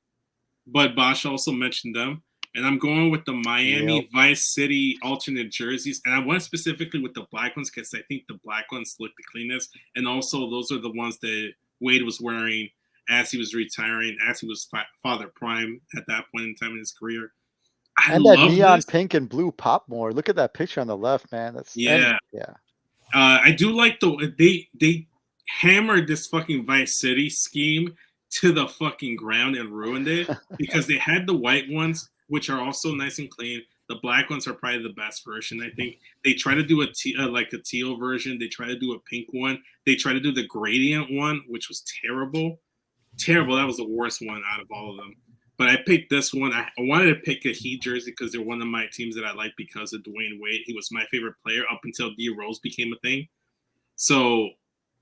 but Bosch also mentioned them. And I'm going with the Miami Vice City alternate jerseys. And I went specifically with the black ones because I think the black ones look the cleanest. And also those are the ones that Wade was wearing as he was retiring, as he was Father Prime at that point in time in his career. And that neon pink and blue pop more. Look at that picture on the left, man. That's I do like they hammered this fucking Vice City scheme to the fucking ground and ruined it because they had the white ones, which are also nice and clean. The black ones are probably the best version, I think. They try to do a teal version. They try to do a pink one. They try to do the gradient one, which was terrible. Terrible. That was the worst one out of all of them. But I picked this one. I wanted to pick a Heat jersey because they're one of my teams that I like because of Dwayne Wade. He was my favorite player up until D Rose became a thing. So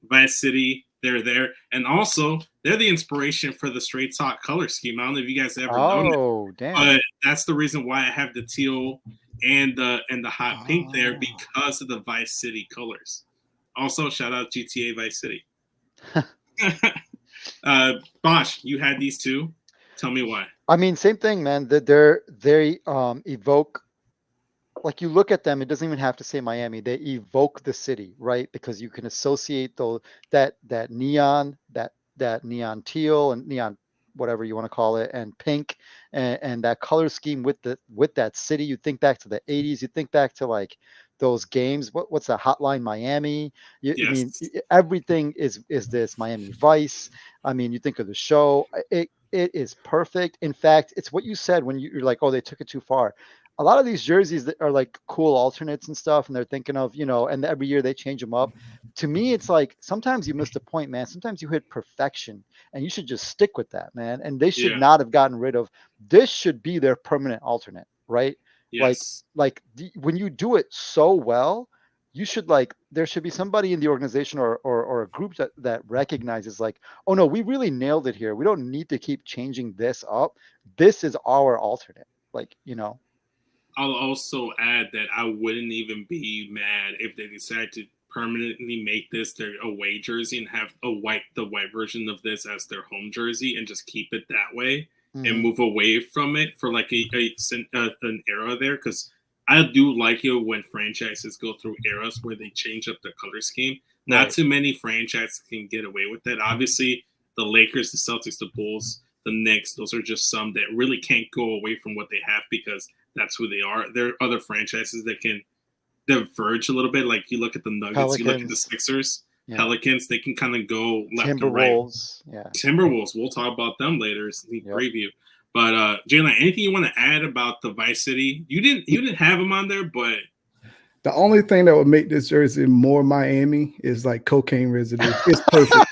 Vice City, they're there. And also, they're the inspiration for the Str8Talk color scheme. I don't know if you guys ever known it. Damn. But that's the reason why I have the teal and the hot pink there, because of the Vice City colors. Also, shout out GTA Vice City. Bosch, you had these two. Tell me why. I mean, same thing, man. That they evoke, like you look at them, it doesn't even have to say Miami. They evoke the city, right? Because you can associate that neon, that neon teal and neon whatever you want to call it, and pink, and that color scheme with that city. You think back to the 80s. You think back to like those games. What's that? Hotline Miami. I mean, everything is this Miami Vice. I mean, you think of the show. It is perfect. In fact, it's what you said when you're like, oh, they took it too far. A lot of these jerseys that are like cool alternates and stuff, and they're thinking of, and every year they change them up. To me, it's like sometimes you missed a point, man. Sometimes you hit perfection, and you should just stick with that, man. And they should not have gotten rid of. This should be their permanent alternate, right? Yes. When you do it so well, you should there should be somebody in the organization or a group that recognizes like, oh no, we really nailed it here. We don't need to keep changing this up. This is our alternate. I'll also add that I wouldn't even be mad if they decide to permanently make this their away jersey and have the white version of this as their home jersey and just keep it that way and move away from it for like an era there, because I do like it when franchises go through eras where they change up their color scheme. Not too many franchises can get away with that. Obviously, the Lakers, the Celtics, the Bulls, the Knicks, those are just some that really can't go away from what they have because that's who they are. There are other franchises that can diverge a little bit. Like you look at the Nuggets, Pelicans. You look at the Sixers, Pelicans, they can kind of go left or right. Timberwolves, we'll talk about them later in the preview. But Jalen, anything you want to add about the Vice City? You didn't have them on there, but the only thing that would make this jersey more Miami is like cocaine residue. It's perfect.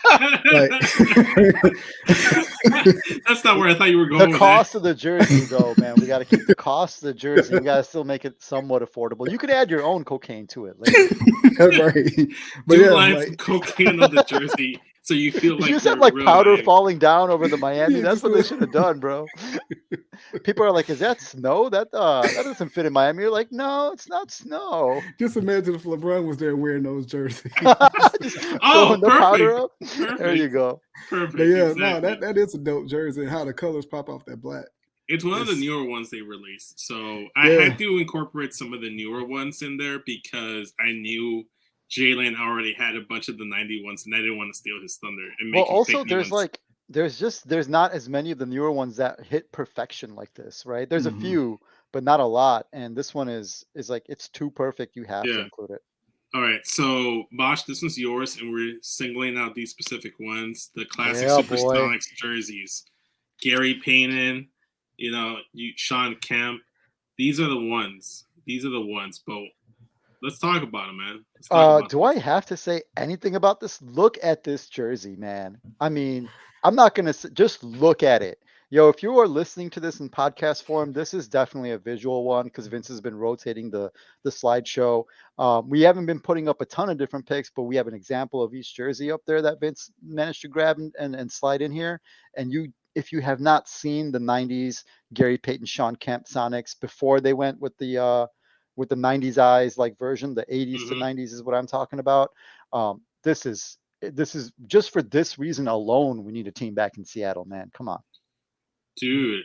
That's not where I thought you were going. The cost of the jersey, though, man, we got to keep the cost of the jersey. We got to still make it somewhat affordable. You could add your own cocaine to it later. That's right. But like cocaine on the jersey, so you feel like you just have like powder Miami falling down over the Miami. That's what they should have done, bro. People are like, "Is that snow? That doesn't fit in Miami." You're like, "No, it's not snow." Just imagine if LeBron was there wearing those jerseys. Oh, the powder up. Perfect. There you go. Perfect. But yeah, exactly. No, that is a dope jersey. And how the colors pop off that black. It's one of the newer ones they released, so I had to incorporate some of the newer ones in there because I knew Jalen already had a bunch of the 90 ones, and I didn't want to steal his thunder. And make also there's not as many of the newer ones that hit perfection like this, right? There's a few, but not a lot. And this one is like it's too perfect. You have to include it. All right, so Bosch, this one's yours, and we're singling out these specific ones: the classic Supersonics jerseys, Gary Payton, Sean Kemp. These are the ones. But let's talk about them, man. Do I have to say anything about this? Look at this jersey, man. I mean, I'm not going to just look at it. Yo, if you are listening to this in podcast form, this is definitely a visual one because Vince has been rotating the slideshow. We haven't been putting up a ton of different picks, but we have an example of each jersey up there that Vince managed to grab and slide in here. And if you have not seen the 90s Gary Payton, Sean Kemp Sonics before they went with the 90s eyes like version, the 80s to 90s is what I'm talking about. This is just for this reason alone, we need a team back in Seattle, man. Come on. Dude,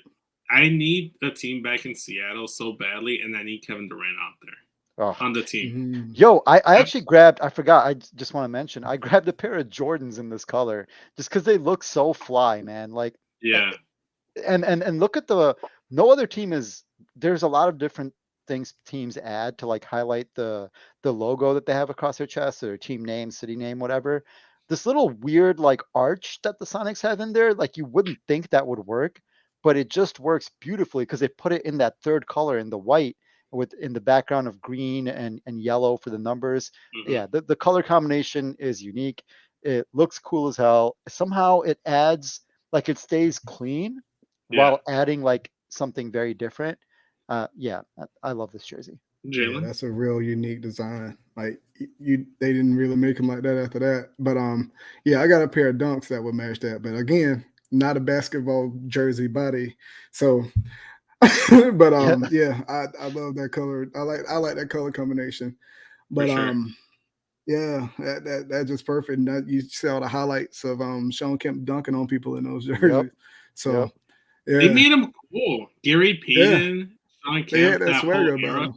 I need a team back in Seattle so badly, and I need Kevin Durant out there on the team. Yo, I actually grabbed, I forgot, I just want to mention, I grabbed a pair of Jordans in this color just because they look so fly, man. Like, yeah. And look at no other team there's a lot of different things teams add to like highlight the logo that they have across their chest, or team name, city name, whatever. This little weird like arch that the Sonics have in there, like you wouldn't think that would work, but it just works beautifully because they put it in that third color in the white in the background of green and yellow for the numbers. Yeah, the color combination is unique. It looks cool as hell. Somehow it adds, like, it stays clean while adding like something very different. Yeah, I love this jersey. Jalen? Yeah, that's a real unique design. Like they didn't really make them like that after that. But yeah, I got a pair of dunks that would match that. But again, not a basketball jersey body. So but yeah, I love that color. I like that color combination. But yeah, that's just perfect. And you see all the highlights of Sean Kemp dunking on people in those jerseys. So yeah. They made him cool. Gary Payton, Sean Kemp, that whole era.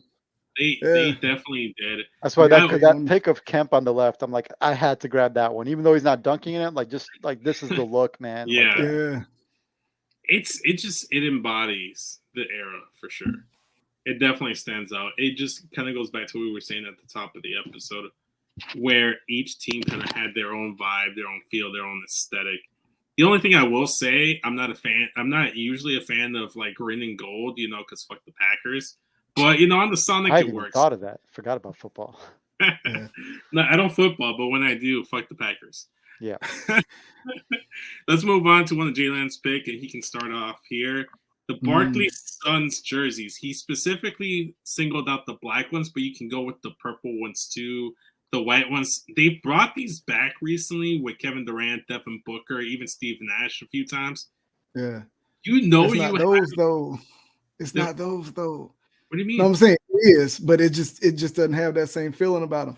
They definitely did. That's why that pick of Kemp on the left, I'm like, I had to grab that one, even though he's not dunking in it. Like, just like, this is the look, man. Yeah, like, yeah. It embodies the era for sure. It definitely stands out. It just kind of goes back to what we were saying at the top of the episode, where each team kind of had their own vibe, their own feel, their own aesthetic. The only thing I will say, I'm not usually a fan of like green and gold, because fuck the Packers. But on the Sonic, I it works. Thought of that. Forgot about football. No, I don't football, but when I do, fuck the Packers. Yeah. Let's move on to one of Jalen's pick, and he can start off here. The Barkley's Suns jerseys. He specifically singled out the black ones, but you can go with the purple ones too. The white ones. They've brought these back recently with Kevin Durant, Devin Booker, even Steve Nash a few times. Yeah. It's not those though. It's not those though. What do you mean? No, I'm saying it is, but it just doesn't have that same feeling about them.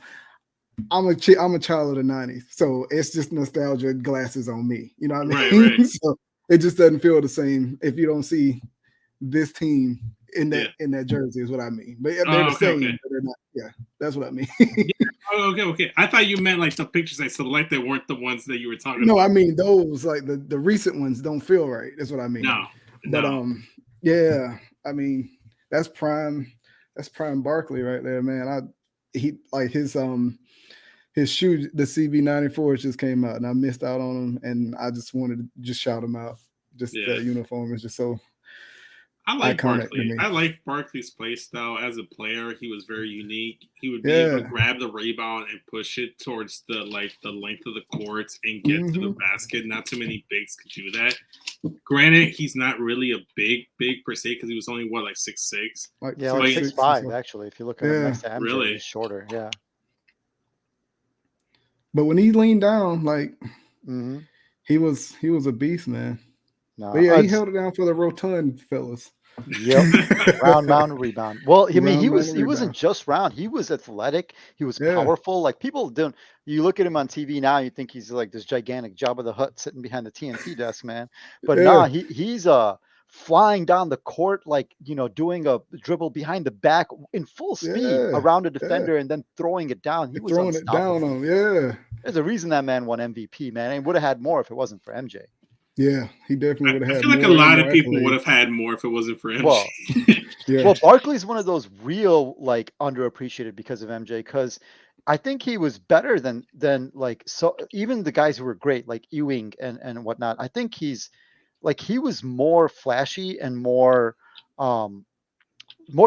I'm a child of the '90s, so it's just nostalgia glasses on me. You know what I mean? Right. So it just doesn't feel the same if you don't see this team in that jersey. Is what I mean. But they're the same, but they're not. Yeah, that's what I mean. Okay. I thought you meant like the pictures I selected weren't the ones that you were talking about. No, I mean those like the recent ones don't feel right. That's what I mean. No. But yeah, I mean that's prime Barkley right there, man. He like his shoe, the CB94 just came out, and I missed out on him, and I just wanted to just shout him out. Just the uniform is just so I like iconic Barkley. to me. I like Barkley's play style as a player. He was very unique. He would be able to grab the rebound and push it towards the length of the courts and get to the basket. Not too many bigs could do that. Granted, he's not really a big per se because he was only like 6'6". Like 6'5" actually. If you look at him next to MJ, really? He's shorter. Yeah. But when he leaned down, like he was a beast, man. No, but yeah, he held it down for the rotund fellas. Yep. Round, mound, rebound. Well, I mean, he wasn't just round. He was athletic. He was powerful. Like people don't. You look at him on TV now, you think he's like this gigantic Jabba the Hutt sitting behind the TNT desk, man. But nah, he's flying down the court, like, doing a dribble behind the back in full speed around a defender and then throwing it down. He was throwing it down on him. There's a reason that man won MVP, man. And would have had more if it wasn't for MJ. Yeah, he definitely would have had. I feel like a lot of people would have had more if it wasn't for MJ. Well, well, Barkley's one of those real like underappreciated because of MJ. Because I think he was better than like so even the guys who were great like Ewing and whatnot. I think he was more flashy and more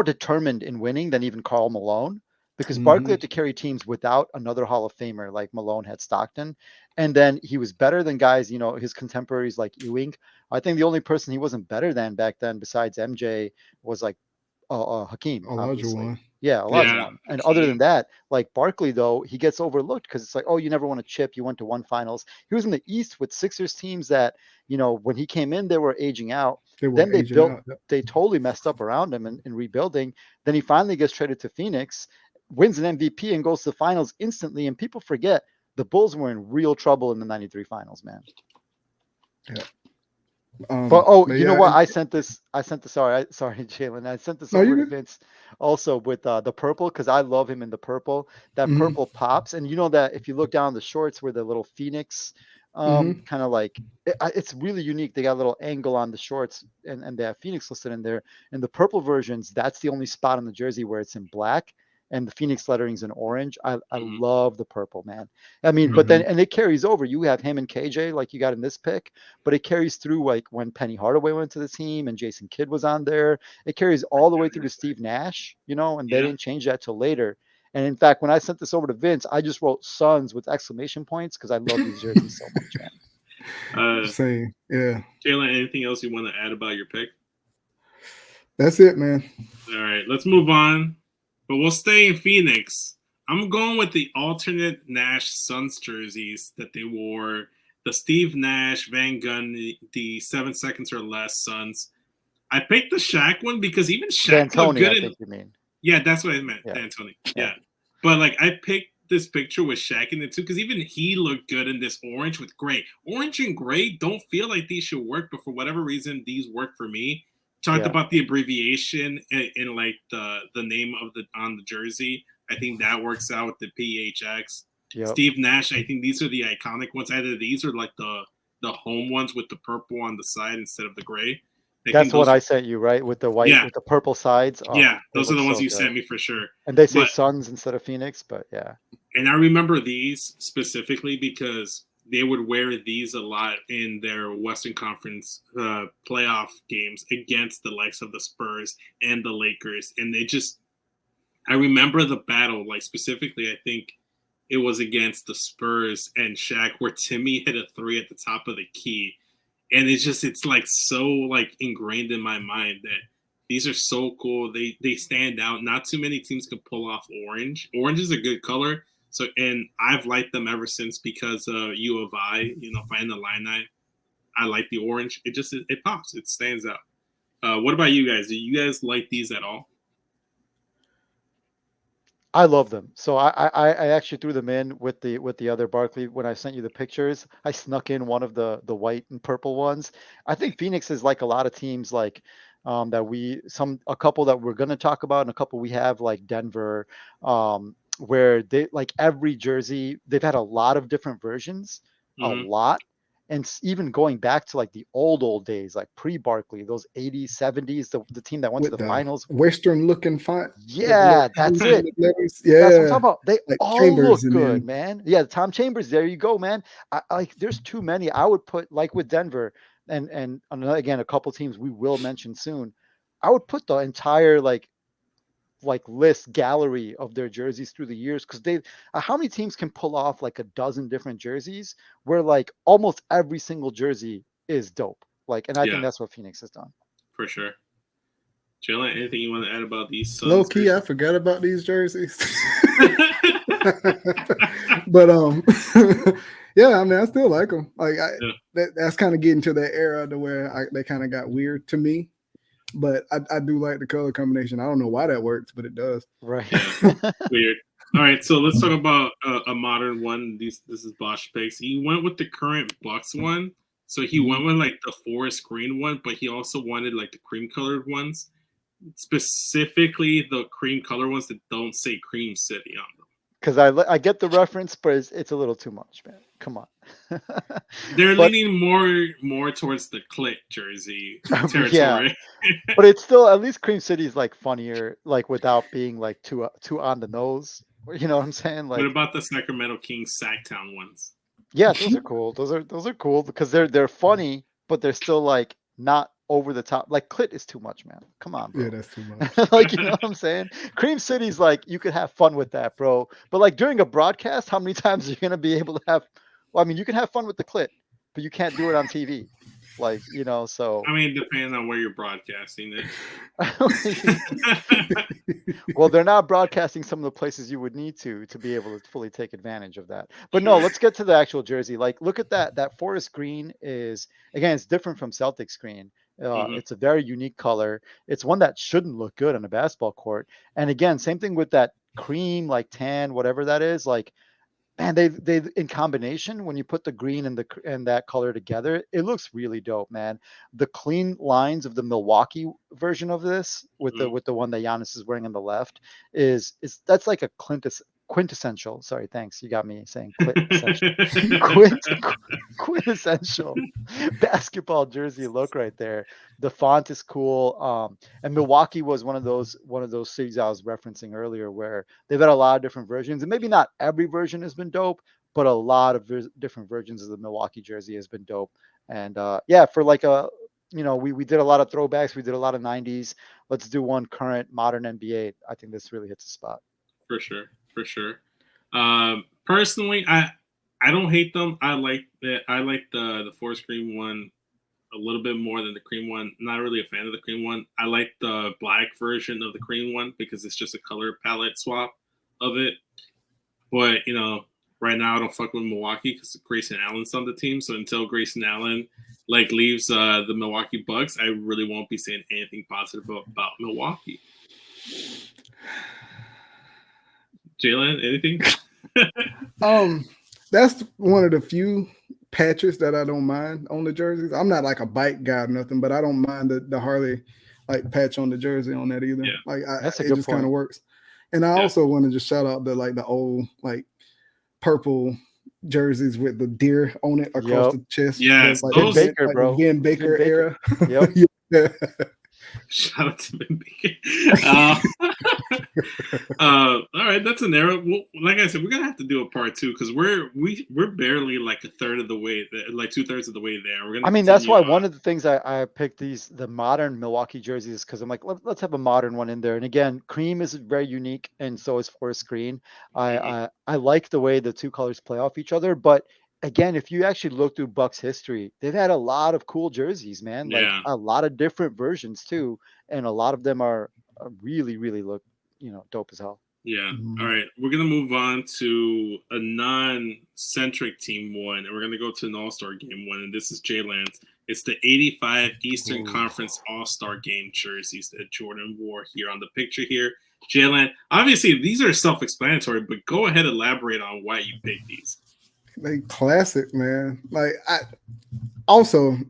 determined in winning than even Karl Malone. Because Barkley had to carry teams without another Hall of Famer like Malone had Stockton. And then he was better than guys, his contemporaries like Ewing. I think the only person he wasn't better than back then besides MJ was like Hakeem. Olajuwon. Yeah, Olajuwon. And other than that, like Barkley, though, he gets overlooked because it's like, oh, you never won a chip. You went to one finals. He was in the East with Sixers teams that, when he came in, they were aging out. They totally messed up around him in rebuilding. Then he finally gets traded to Phoenix, wins an MVP and goes to the finals instantly. And people forget the Bulls were in real trouble in the 93 finals, man. Yeah. But you know what? I sent this. Sorry, Jalen. I sent this over to Vince also with the purple because I love him in the purple. That purple pops, and you know that if you look down the shorts where the little Phoenix, kind of like it's really unique. They got a little angle on the shorts, and they have Phoenix listed in there. In the purple versions, that's the only spot on the jersey where it's in black. And the Phoenix lettering's in orange. I love the purple, man. I mean, but then, and it carries over. You have him and KJ like you got in this pick, but it carries through like when Penny Hardaway went to the team and Jason Kidd was on there. It carries all the way through to Steve Nash, and they didn't change that till later. And in fact, when I sent this over to Vince, I just wrote Suns with exclamation points because I love these jerseys so much, man. Same, yeah. Jalen, anything else you want to add about your pick? That's it, man. All right, let's move on. But we'll stay in Phoenix. I'm going with the alternate Nash Suns jerseys that they wore. The Steve Nash, Van Gundy, the 7 seconds or less Suns. I picked the Shaq one because even Shaq looked good. I think you mean. Yeah, that's what I meant. Yeah. D'Antoni. Yeah. But like I picked this picture with Shaq in it too because even he looked good in this orange with gray. Orange and gray don't feel like these should work, but for whatever reason, these work for me. Talked about the abbreviation in like the name of on the jersey. I think that works out with the PHX. Yep. Steve Nash, I think these are the iconic ones. Either these or like the home ones with the purple on the side instead of the gray. That's what I sent you, right? With the white, with the purple sides. Oh, yeah, those are the ones you sent me for sure. And they say Suns instead of Phoenix, but yeah. And I remember these specifically because they would wear these a lot in their Western Conference playoff games against the likes of the Spurs and the Lakers. And I remember the battle, like specifically, I think it was against the Spurs and Shaq where Timmy hit a 3 at the top of the key. And it's like so like ingrained in my mind that these are so cool. They stand out. Not too many teams can pull off orange. Orange is a good color. So, and I've liked them ever since because U of I, if I'm in the Illini, I like the orange. It pops. It stands out. What about you guys? Do you guys like these at all? I love them. So I actually threw them in with the other Barkley when I sent you the pictures. I snuck in one of the white and purple ones. I think Phoenix is like a lot of teams like that a couple that we're gonna talk about and a couple we have like Denver, where they like every jersey they've had a lot of different versions, a Mm-hmm. lot. And even going back to like the old days, like pre-Barkley, those 80s, 70s, the team that went to With the the finals. Western looking font with the little Yeah, that's T's and it. the letters. That's what I'm talking Yeah. about. They Like all Chambers look and good, then man. Yeah, Tom Chambers. There you go, man. Like, there's too many. I would put like with Denver and again a couple teams we will mention soon. I would put the entire like list gallery of their jerseys through the years because they how many teams can pull off like a dozen different jerseys where like almost every single jersey is dope. Like, and I think Yeah, that's what Phoenix has done. for sure. Jalen, anything you want to add about these low Suns? key, I forgot about these jerseys. But yeah, I mean, I still like them. Like that's kind of getting to that era to where they kind of got weird to me. But I do like the color combination. I don't know why that works, but it does. Right. Yeah, weird. All right, so let's talk about a modern one. This is Bosch picks. He went with the current Bucks one, so he went with like the forest green one, but he also wanted like the cream colored ones, specifically the cream color ones that don't say Cream City on them. Because I get the reference, but it's a little too much, man. Come on. They're But leaning more towards the Clit jersey yeah, territory. but it's still at least Cream City is like funnier, like without being like too on the nose. You know what I'm saying? What Like, about the Sacramento Kings Sacktown ones? yeah, those are cool. Those are cool because they're funny, but they're still like not over the top. Like Clit is too much, man. Come on, Yeah, bro. that's too much. Like, you know what I'm saying? Cream City's like you could have fun with that, bro. But like during a broadcast, how many times are you gonna be able to have? Well, I mean, you can have fun with the Clit, but you can't do it on TV. Like, you know, so I mean, depending on where you're broadcasting it. well, they're not broadcasting some of the places you would need to be able to fully take advantage of that. But no, Sure. let's get to the actual jersey. Like, look at that. That forest green is again, it's different from Celtics green. Mm-hmm. It's a very unique color. It's one that shouldn't look good on a basketball court. And again, same thing with that cream, like tan, whatever that is. Like, man, they in combination when you put the green and that color together, it looks really dope, man. The clean lines of the Milwaukee version of this with Mm-hmm. the one that Giannis is wearing on the left is that's like a quintessential. Sorry, thanks. You got me saying quintessential. Quintessential basketball jersey look right there. The font is cool. And Milwaukee was one of those cities I was referencing earlier where they've had a lot of different versions, and maybe not every version has been dope, but a lot of different versions of the Milwaukee jersey has been dope. And yeah, for like we did a lot of throwbacks, we did a lot of 90s. Let's do one current modern NBA. I think this really hits a spot. For sure. Personally, I don't hate them. I like the forest green one a little bit more than the cream one. Not really a fan of the cream one. I like the black version of the cream one because it's just a color palette swap of it. But right now I don't fuck with Milwaukee because Grayson Allen's on the team. So until Grayson Allen leaves the Milwaukee Bucks, I really won't be saying anything positive about Milwaukee. Jalen, anything? That's one of the few patches that I don't mind on the jerseys. I'm not like a bike guy or nothing, but I don't mind the Harley like patch on the jersey on that either. Yeah. Like That's a it good just point. kind of works. And I also want to just shout out the old like purple jerseys with the deer on it across the chest. Yes, like Vin Baker, bro. Vin Baker era. Yep. Yeah. Shout out to Vin Baker. All right, that's an error. Well, like I said, we're gonna have to do a part 2 because we're barely like a third of the way, like 2/3 of the way there. We're gonna. I mean, that's why one of the things I picked the modern Milwaukee jerseys because I'm like, let's have a modern one in there. And again, cream is very unique, and so is forest green. I like the way the two colors play off each other, but again, if you actually look through Bucks history, they've had a lot of cool jerseys, man. Like a lot of different versions too, and a lot of them are really, really look dope as hell. Yeah. All right. We're going to move on to a non-centric team one, and we're going to go to an all-star game one, and this is Jaylen's. It's the 85 Eastern Conference All-Star Game jerseys that Jordan wore here on the picture here. Jalen, obviously these are self-explanatory, but go ahead and elaborate on why you picked these. They classic, man. Like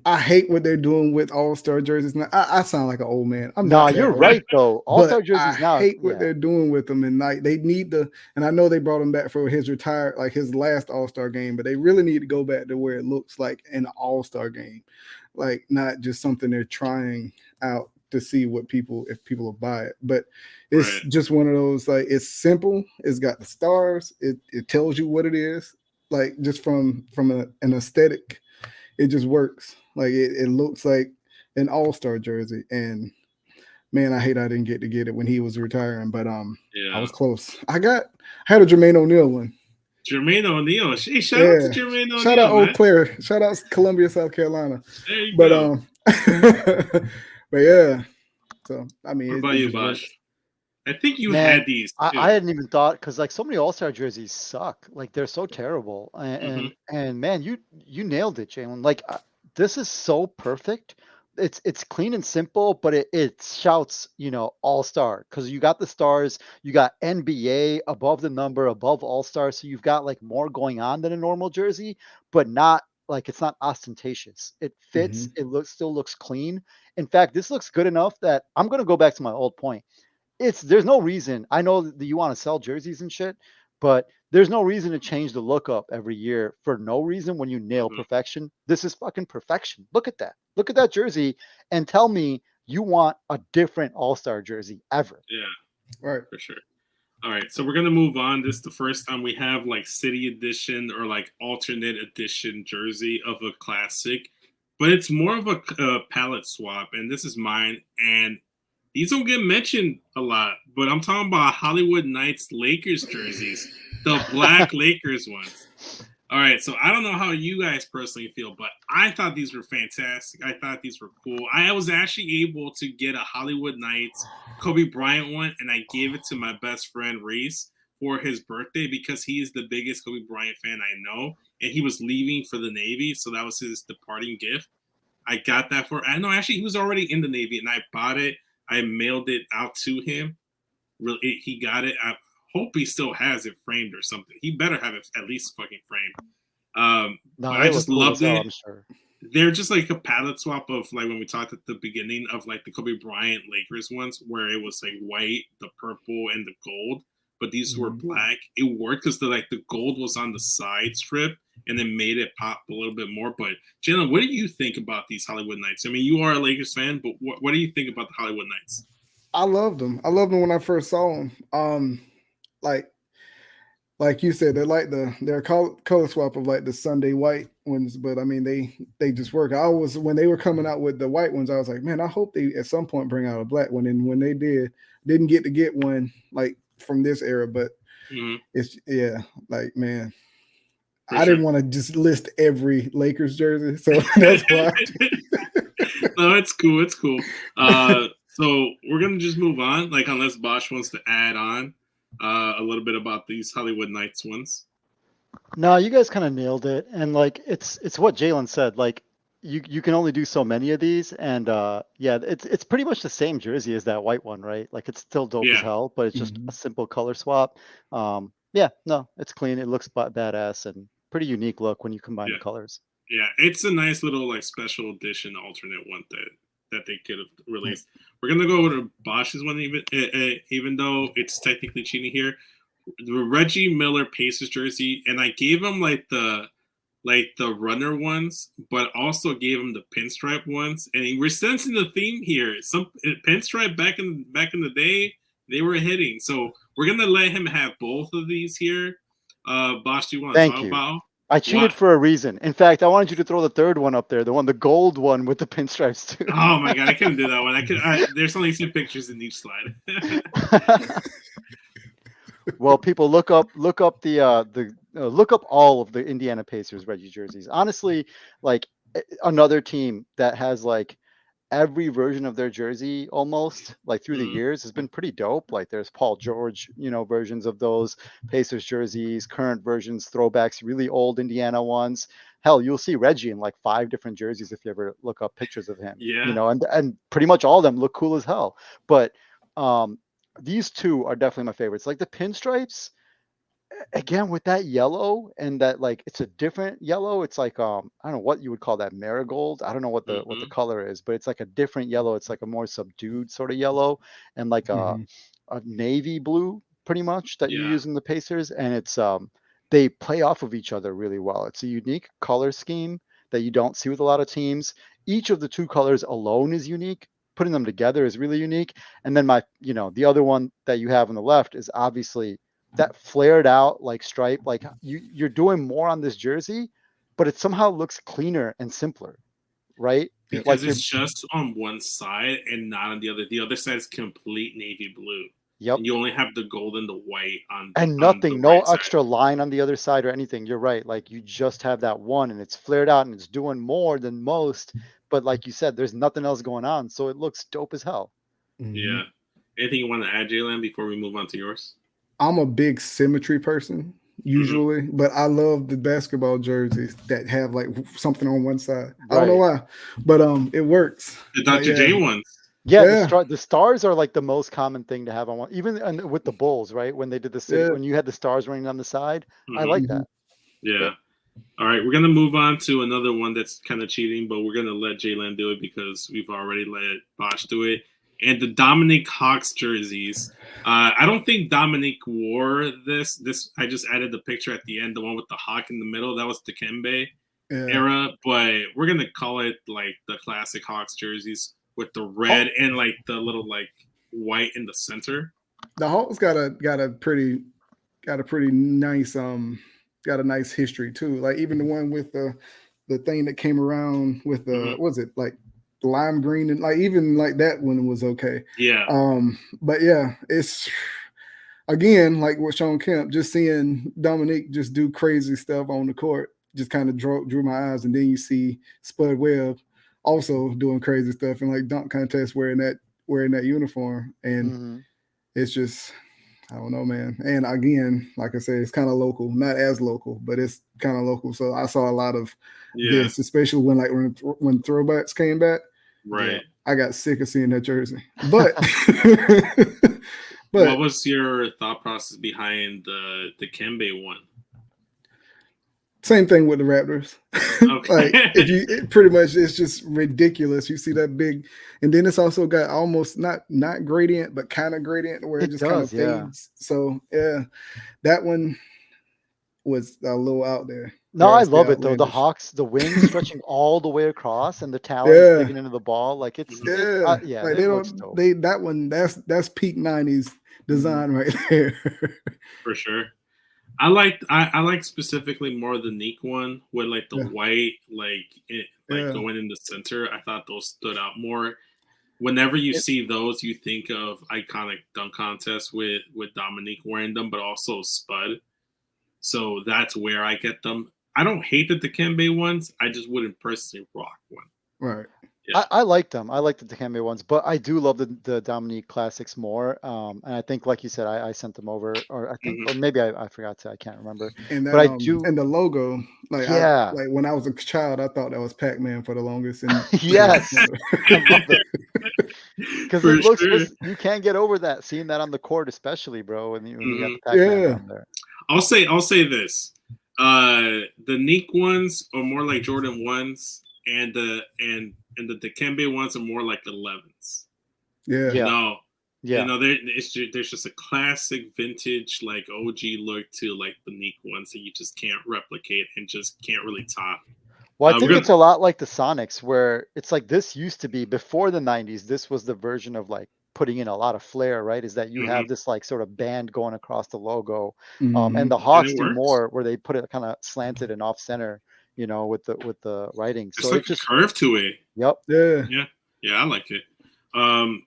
I hate what they're doing with All-Star jerseys now. I sound like an old man. I'm No, not. you're right though. All-Star jerseys I now. hate what they're doing with them, and like they need to. And I know they brought him back for his his last All-Star game, but they really need to go back to where it looks like an All-Star game, like not just something they're trying out to see if people will buy it. But it's just one of those, like, it's simple. It's got the stars. It tells you what it is. Like, just from an aesthetic, it just works. Like it looks like an All-Star jersey. And man, I hate I didn't get to get it when he was retiring, but I was close. I had a Jermaine O'Neal one. Jermaine O'Neal. Hey, shout out to Jermaine O'Neal. Shout out Eau Claire. Shout out Columbia, South Carolina. There you go. But yeah. So I mean, what about you, Bosch? I think you had these. I hadn't even thought, because like so many All-Star jerseys suck. Like they're so terrible. And man, you nailed it, Jalen. Like this is so perfect. It's clean and simple, but it shouts, All-Star, because you got the stars, you got NBA above the number, above All-Star, so you've got like more going on than a normal jersey, but not like it's not ostentatious. It fits. It still looks clean. In fact, this looks good enough that I'm gonna go back to my old point. There's no reason. I know that you want to sell jerseys and shit, but there's no reason to change the look up every year for no reason when you nail perfection. This is fucking perfection. Look at that. Look at that jersey and tell me you want a different All-Star jersey ever. Yeah. Right. For sure. All right. So we're going to move on. This is the first time we have like city edition or like alternate edition jersey of a classic, but it's more of a palette swap. And this is mine. And these don't get mentioned a lot, but I'm talking about Hollywood Knights Lakers jerseys, the black Lakers ones. All right, so I don't know how you guys personally feel, but I thought these were fantastic. I thought these were cool. I was actually able to get a Hollywood Knights Kobe Bryant one, and I gave it to my best friend Reese for his birthday because he is the biggest Kobe Bryant fan I know, and he was leaving for the Navy, so that was his departing gift. I got that for – I know, actually, he was already in the Navy, and I bought it. I mailed it out to him. Really, he got it. I hope he still has it framed or something. He better have it at least fucking framed. No, I just loved it. I'm sure. They're just like a palette swap of like when we talked at the beginning of like the Kobe Bryant Lakers ones, where it was like white, the purple, and the gold. But these were black. It worked because the gold was on the side strip, and then made it pop a little bit more. But Jalen, what do you think about these Hollywood Knights? I mean, you are a Lakers fan, but what do you think about the Hollywood Knights? I loved them. I loved them when I first saw them. Like you said, they're a color swap of like the Sunday white ones, but I mean they just work. When they were coming out with the white ones, I was like, man, I hope they at some point bring out a black one. And when they didn't get to get one like from this era, but it's like, man, I didn't want to just list every Lakers jersey, so that's why. No, it's cool. It's cool. So we're gonna just move on, like unless Bosch wants to add on a little bit about these Hollywood Knights ones. No, you guys kind of nailed it, and like it's what Jalen said. Like you can only do so many of these, and it's pretty much the same jersey as that white one, right? Like it's still dope as hell, but it's just a simple color swap. It's clean. It looks badass and pretty unique look when you combine the colors. Yeah, it's a nice little like special edition alternate one that they could have released. We're gonna go to Bosch's one, even though it's technically cheating here. The Reggie Miller Pacers jersey, and I gave him like the runner ones, but also gave him the pinstripe ones. And we're sensing the theme here. Some pinstripe back in the day, they were hitting. So we're gonna let him have both of these here. Bosch, do you want to talk about? I cheated for a reason. In fact, I wanted you to throw the third one up there, the gold one with the pinstripes too. Oh my god, I couldn't do that one. There's only 2 pictures in each slide. Well, people look up all of the Indiana Pacers Reggie jerseys. Honestly, like another team that has like every version of their jersey almost like through the years has been pretty dope. Like there's Paul George, versions of those Pacers jerseys, current versions, throwbacks, really old Indiana ones. Hell, you'll see Reggie in like 5 different jerseys if you ever look up pictures of him. And pretty much all of them look cool as hell. But these two are definitely my favorites. Like the pinstripes, again with that yellow and that like it's a different yellow. It's like I don't know what you would call that, marigold. I don't know what the color is, but it's like a different yellow. It's like a more subdued sort of yellow and like a navy blue pretty much that you use in the Pacers. And it's they play off of each other really well. It's a unique color scheme that you don't see with a lot of teams. Each of the two colors alone is unique. Putting them together is really unique. And then the other one that you have on the left is obviously that flared out like stripe. Like you're doing more on this jersey, but it somehow looks cleaner and simpler, right? Because it's just on one side and not on the other. The other side is complete navy blue. Yep. And you only have the gold and the white on and nothing, no extra line on the other side or anything. You're right. Like you just have that one and it's flared out and it's doing more than most. But like you said, there's nothing else going on. So it looks dope as hell. Yeah. Anything you want to add, Jalen, before we move on to yours? I'm a big symmetry person usually, but I love the basketball jerseys that have like something on one side. Right. I don't know why, but it works. The Dr. J ones. Yeah, the stars are like the most common thing to have on one, even with the Bulls, right? When they did the city, when you had the stars running on the side, I like that. Yeah. All right, we're gonna move on to another one that's kind of cheating, but we're gonna let Jalen do it because we've already let Bosch do it. And the Dominic Hawks jerseys. I don't think Dominic wore this. I just added the picture at the end, the one with the hawk in the middle. That was the Dikembe era, but we're gonna call it like the classic Hawks jerseys with the red and like the little like white in the center. The Hawks got a pretty nice got a nice history too. Like even the one with the thing that came around with the what was it like lime green and like even like that one was okay. Yeah. But yeah, it's again like with Sean Kemp, just seeing Dominique just do crazy stuff on the court just kind of drew my eyes, and then you see Spud Webb also doing crazy stuff and like dunk contests wearing that uniform, and it's just I don't know, man. And again, like I said, it's kind of local, not as local, but it's kind of local. So I saw a lot of this, especially when throwbacks came back. Right. I got sick of seeing that jersey. But what was your thought process behind the Dikembe one? Same thing with the Raptors. Okay. Like pretty much it's just ridiculous. You see that big, and then it's also got almost not gradient, but kind of gradient where it just kind of fades. So yeah, that one was a little out there. No, I love it though. The Hawks, the wings stretching all the way across, and the talons digging into the ball. Like it's like that one. That's peak '90s design right there. For sure. I like specifically more the Neek one with like the white going in the center. I thought those stood out more. Whenever you see those, you think of iconic dunk contests with Dominique wearing them, but also Spud. So that's where I get them. I don't hate the Dikembe ones. I just wouldn't personally rock one. Right. Yeah. I like them. I like the Dikembe ones, but I do love the Dominique classics more. And I think, like you said, I sent them over, or I think, or maybe I forgot to. I can't remember. And that, but I do. And the logo, like when I was a child, I thought that was Pac-Man for the longest. And yes, I love it because it looks. You can't get over that. Seeing that on the court, especially, bro, when you got the Pac-Man on there. I'll say this: the Neek ones are more like Jordan ones, and the Dikembe ones are more like 11s. Yeah. You know, there's just a classic vintage like OG look to like the Neek ones that you just can't replicate and just can't really top. Well, I think it's a lot like the Sonics, where it's like this used to be before the 90s. This was the version of like putting in a lot of flair, right? Is that you have this like sort of band going across the logo, and the Hawks do more where they put it kind of slanted and off center, you know, with the writing. So like it's a curve to it. Yep. Yeah, I like it.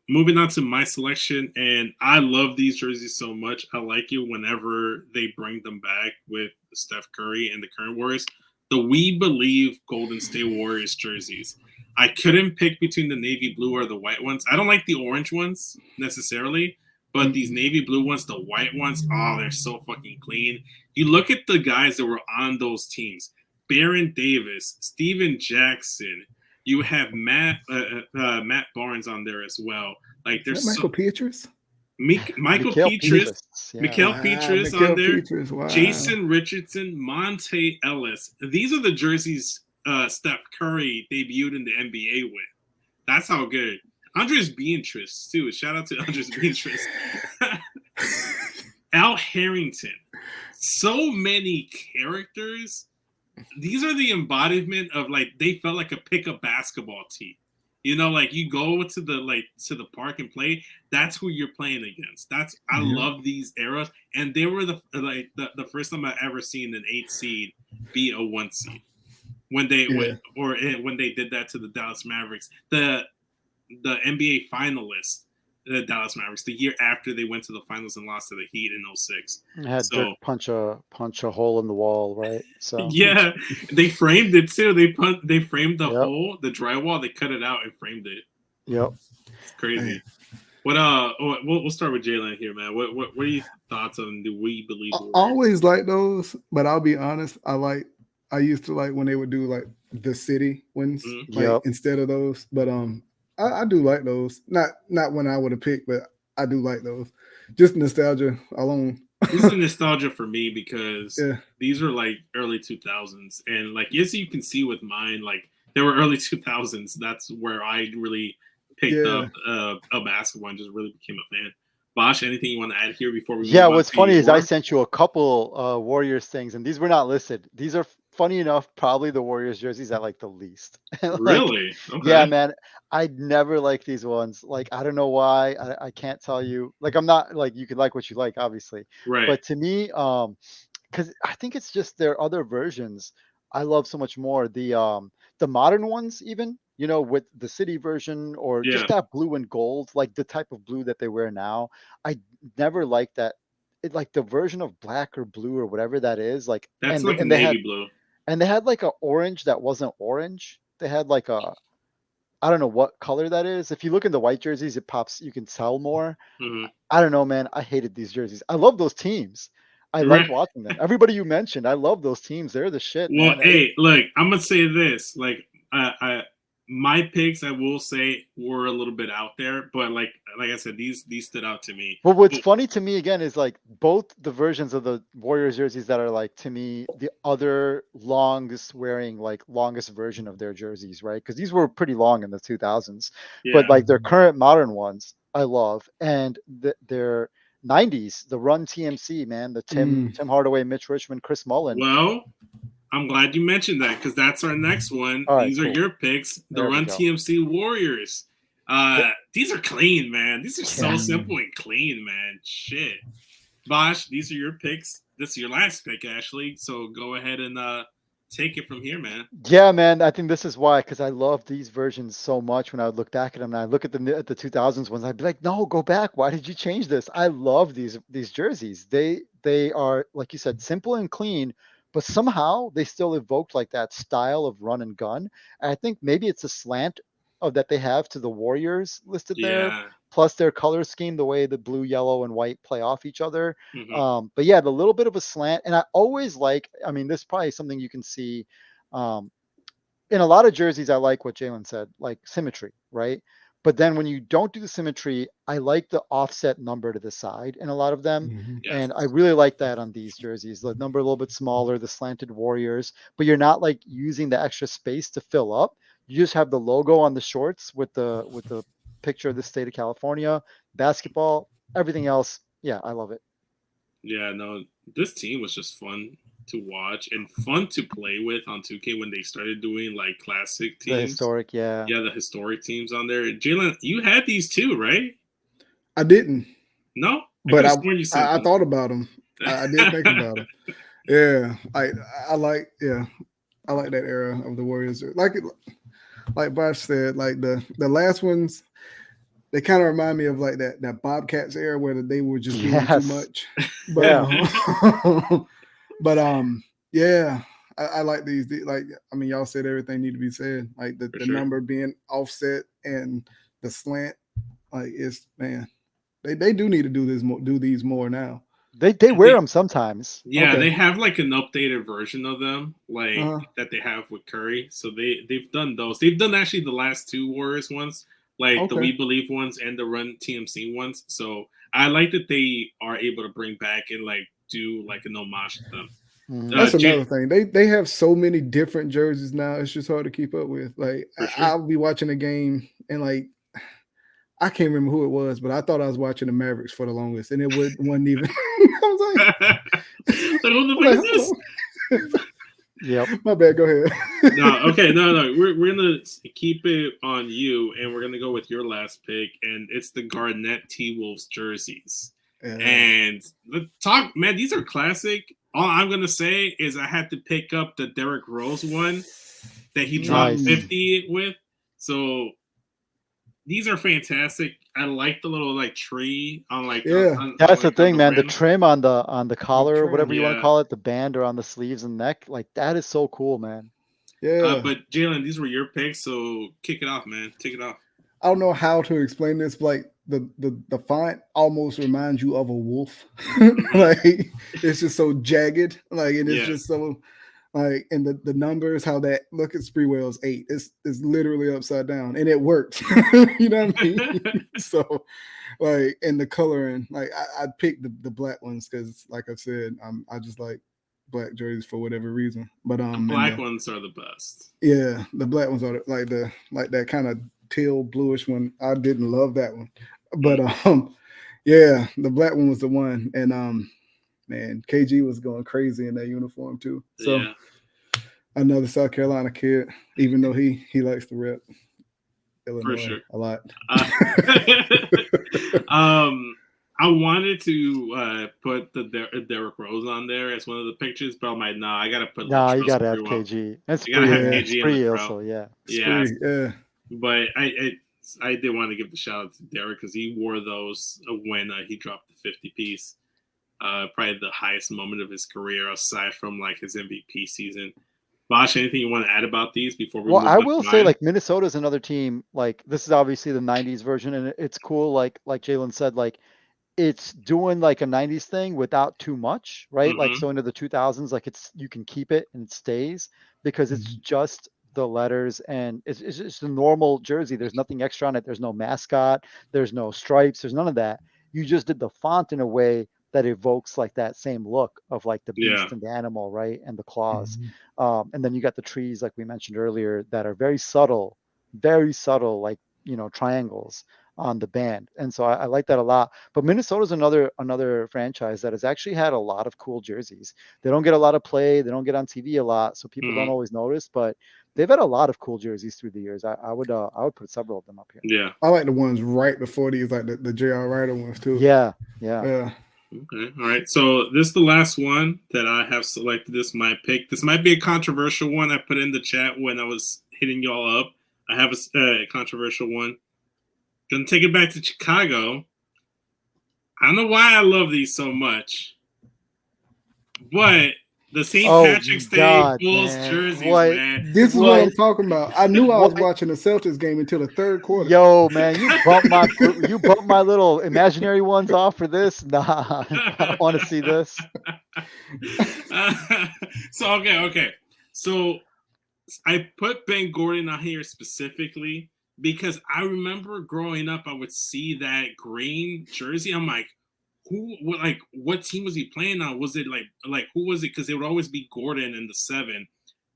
Moving on to my selection, and I love these jerseys so much. I like it whenever they bring them back with Steph Curry and the current Warriors. The We Believe Golden State Warriors jerseys. I couldn't pick between the navy blue or the white ones. I don't like the orange ones necessarily, but these navy blue ones, the white ones, they're so fucking clean. You look at the guys that were on those teams: Baron Davis, Steven Jackson. You have Matt Barnes on there as well. Like there's Michael Pietrus. Michael Mikhail Petrus, Yeah. Mikhail Petrus on there, Petrus, wow. Jason Richardson, Monte Ellis. These are the jerseys Steph Curry debuted in the NBA with. That's how good. Andres Beatrice, too. Shout out to Andres Beatrice. Al Harrington. So many characters. These are the embodiment of like they felt like a pickup basketball team. You know, like you go to the park and play. That's who you're playing against. I love these eras, and they were the first time I ever seen an 8 seed be a 1 seed when they when they did that to the Dallas Mavericks. The NBA finalists, the Dallas Mavericks, the year after they went to the finals and lost to the Heat in 06. Had Dirk punch a hole in the wall, right? So yeah, they framed it too. They framed the hole, the drywall. They cut it out and framed it. Yep, it's crazy. What we'll start with Jalen here, man. What are your thoughts on Do We Believe? I always like those, but I'll be honest. I used to like when they would do like the city ones, instead of those. But I do like those. Not when I would have picked, but I do like those. Just nostalgia alone. This is nostalgia for me because these are like early 2000s, and like as you can see with mine, like they were early 2000s. That's where I really picked up a basketball and just really became a fan. Bosh, anything you want to add here before we? Yeah, what's funny is I sent you a couple Warriors things, and these were not listed. These are funny enough, probably the Warriors jerseys I like the least. Like, really? Okay. Yeah, man. I never like these ones. Like, I don't know why. I can't tell you. Like, I'm not like you can like what you like, obviously. Right. But to me, because I think it's just their other versions I love so much more. The modern ones, even, you know, with the city version or just that blue and gold, like the type of blue that they wear now. I never liked that. It like the version of black or blue or whatever that is. Like that's like navy blue. And they had like a orange that wasn't orange. They had like I don't know what color that is. If you look in the white jerseys, it pops. You can tell more. Mm-hmm. I don't know, man. I hated these jerseys. I love those teams. I like watching them. Everybody you mentioned, I love those teams. They're the shit. Well, man. Hey, look, I'm gonna say this. Like, my picks, I will say, were a little bit out there, but like I said, these stood out to me. But what's funny to me again is like both the versions of the Warriors jerseys that are like to me the other longest version of their jerseys, right? Because these were pretty long in the 2000s, but like their current modern ones, I love, and their 90s, the Run TMC, man, the Tim Hardaway, Mitch Richmond, Chris Mullin. Well, I'm glad you mentioned that because that's our next one. These are your picks. The Run TMC Warriors. These are clean, man. These are so simple and clean, man. Shit. Bosh, these are your picks. This is your last pick, Ashley. So go ahead and take it from here, man. Yeah, man. I think this is why, because I love these versions so much. When I would look back at them, and I look at the 2000s ones, I'd be like, no, go back. Why did you change this? I love these jerseys. They are, like you said, simple and clean, but somehow they still evoked like that style of run and gun. And I think maybe it's a slant that they have to the Warriors listed there, plus their color scheme, the way the blue, yellow, and white play off each other. But yeah, the little bit of a slant. And I always this is probably something you can see in a lot of jerseys. I like what Jalen said, like symmetry, right? But then when you don't do the symmetry, I like the offset number to the side in a lot of them. And I really like that on these jerseys. The number a little bit smaller, the slanted Warriors, but you're not like using the extra space to fill up. You just have the logo on the shorts with the picture of the state of California, basketball, everything else. Yeah, I love it. Yeah, no, this team was just fun to watch and fun to play with on 2K when they started doing like classic teams. The historic, the historic teams on there. Jalen, you had these too, right? I didn't. No, but I thought about them. I did think about them. Yeah, I like that era of the Warriors. Like Bosh said, like the last ones, they kind of remind me of like that Bobcats era where they were just doing too much. But I like these. Like, I mean, y'all said everything need to be said. Like the number being offset and the slant. Like they do need to do these more now. They wear them sometimes. Yeah, they have like an updated version of them, like that they have with Curry. So they've done those. They've done actually the last two Warriors ones, like the We Believe ones and the Run TMC ones. So I like that they are able to bring back and like do like an homage to them. That's another thing. They have so many different jerseys now. It's just hard to keep up with. Like I'll be watching a game and like I can't remember who it was, but I thought I was watching the Mavericks for the longest, and it wasn't even. I was like, who the fuck is this? Yep. My bad. Go ahead. No. We're gonna keep it on you, and we're gonna go with your last pick, and it's the Garnett T-Wolves jerseys. Yeah. And the talk, man, these are classic. All I'm gonna say is I had to pick up the Derrick Rose one that he dropped 50 with. So these are fantastic. I like the little like tree on like that's the thing, man. The trim on the collar or whatever you want to call it, the band or on the sleeves and neck, like that is so cool, man. Yeah. But Jalen, these were your picks, so kick it off, man. Take it off. I don't know how to explain this, but like the font almost reminds you of a wolf. Like it's just so jagged, like, and it's just so like, and the numbers, how that look at Spreewell's 8, it's literally upside down, and it works. You know what I mean? So like, and the coloring, like I picked the black ones because, like I said, I just like black jerseys for whatever reason. But the black ones are the best. Yeah, the black ones are like that kind of teal bluish one. I didn't love that one, but yeah, the black one was the one, and man, KG was going crazy in that uniform too. So another South Carolina kid, even though he likes to rep Illinois a lot. I wanted to put the Derrick Rose on there as one of the pictures, but I'm like, nah, I gotta put. Nah, you gotta have KG. That's you gotta have KG in the also, yeah. But I did want to give the shout out to Derrick because he wore those when he dropped the 50 piece. Probably the highest moment of his career aside from like his MVP season. Bosh, anything you want to add about these before we move I will say, like, Minnesota's another team. Like, this is obviously the 90s version, and it's cool. Like Jalen said, like, it's doing like a 90s thing without too much, right? Like, so into the 2000s, like you can keep it and it stays because it's just the letters and it's just a normal jersey. There's nothing extra on it. There's no mascot. There's no stripes. There's none of that. You just did the font in a way that evokes like that same look of like the beast and the animal, right? And the claws. And then you got the trees, like we mentioned earlier, that are very subtle, like, you know, triangles on the band. And so I like that a lot. But Minnesota's another franchise that has actually had a lot of cool jerseys. They don't get a lot of play. They don't get on TV a lot, so people don't always notice, but they've had a lot of cool jerseys through the years. I would put several of them up here. Yeah. I like the ones right before these, like the J.R. Ryder ones too. Yeah. Okay. All right. So this is the last one that I have selected. This is my pick. This might be a controversial one. I put in the chat when I was hitting y'all up. I have a controversial one. Gonna take it back to Chicago. I don't know why I love these so much, but the St. Patrick's Day Bulls jerseys, man. This is what I'm talking about. I knew I was watching the Celtics game until the third quarter. Yo, man, you bumped my little imaginary ones off for this. Nah, I don't want to see this. So okay. So I put Ben Gordon on here specifically because I remember growing up, I would see that green jersey. I'm like, what team was he playing on? Was it like who was it? Because it would always be Gordon in the 7.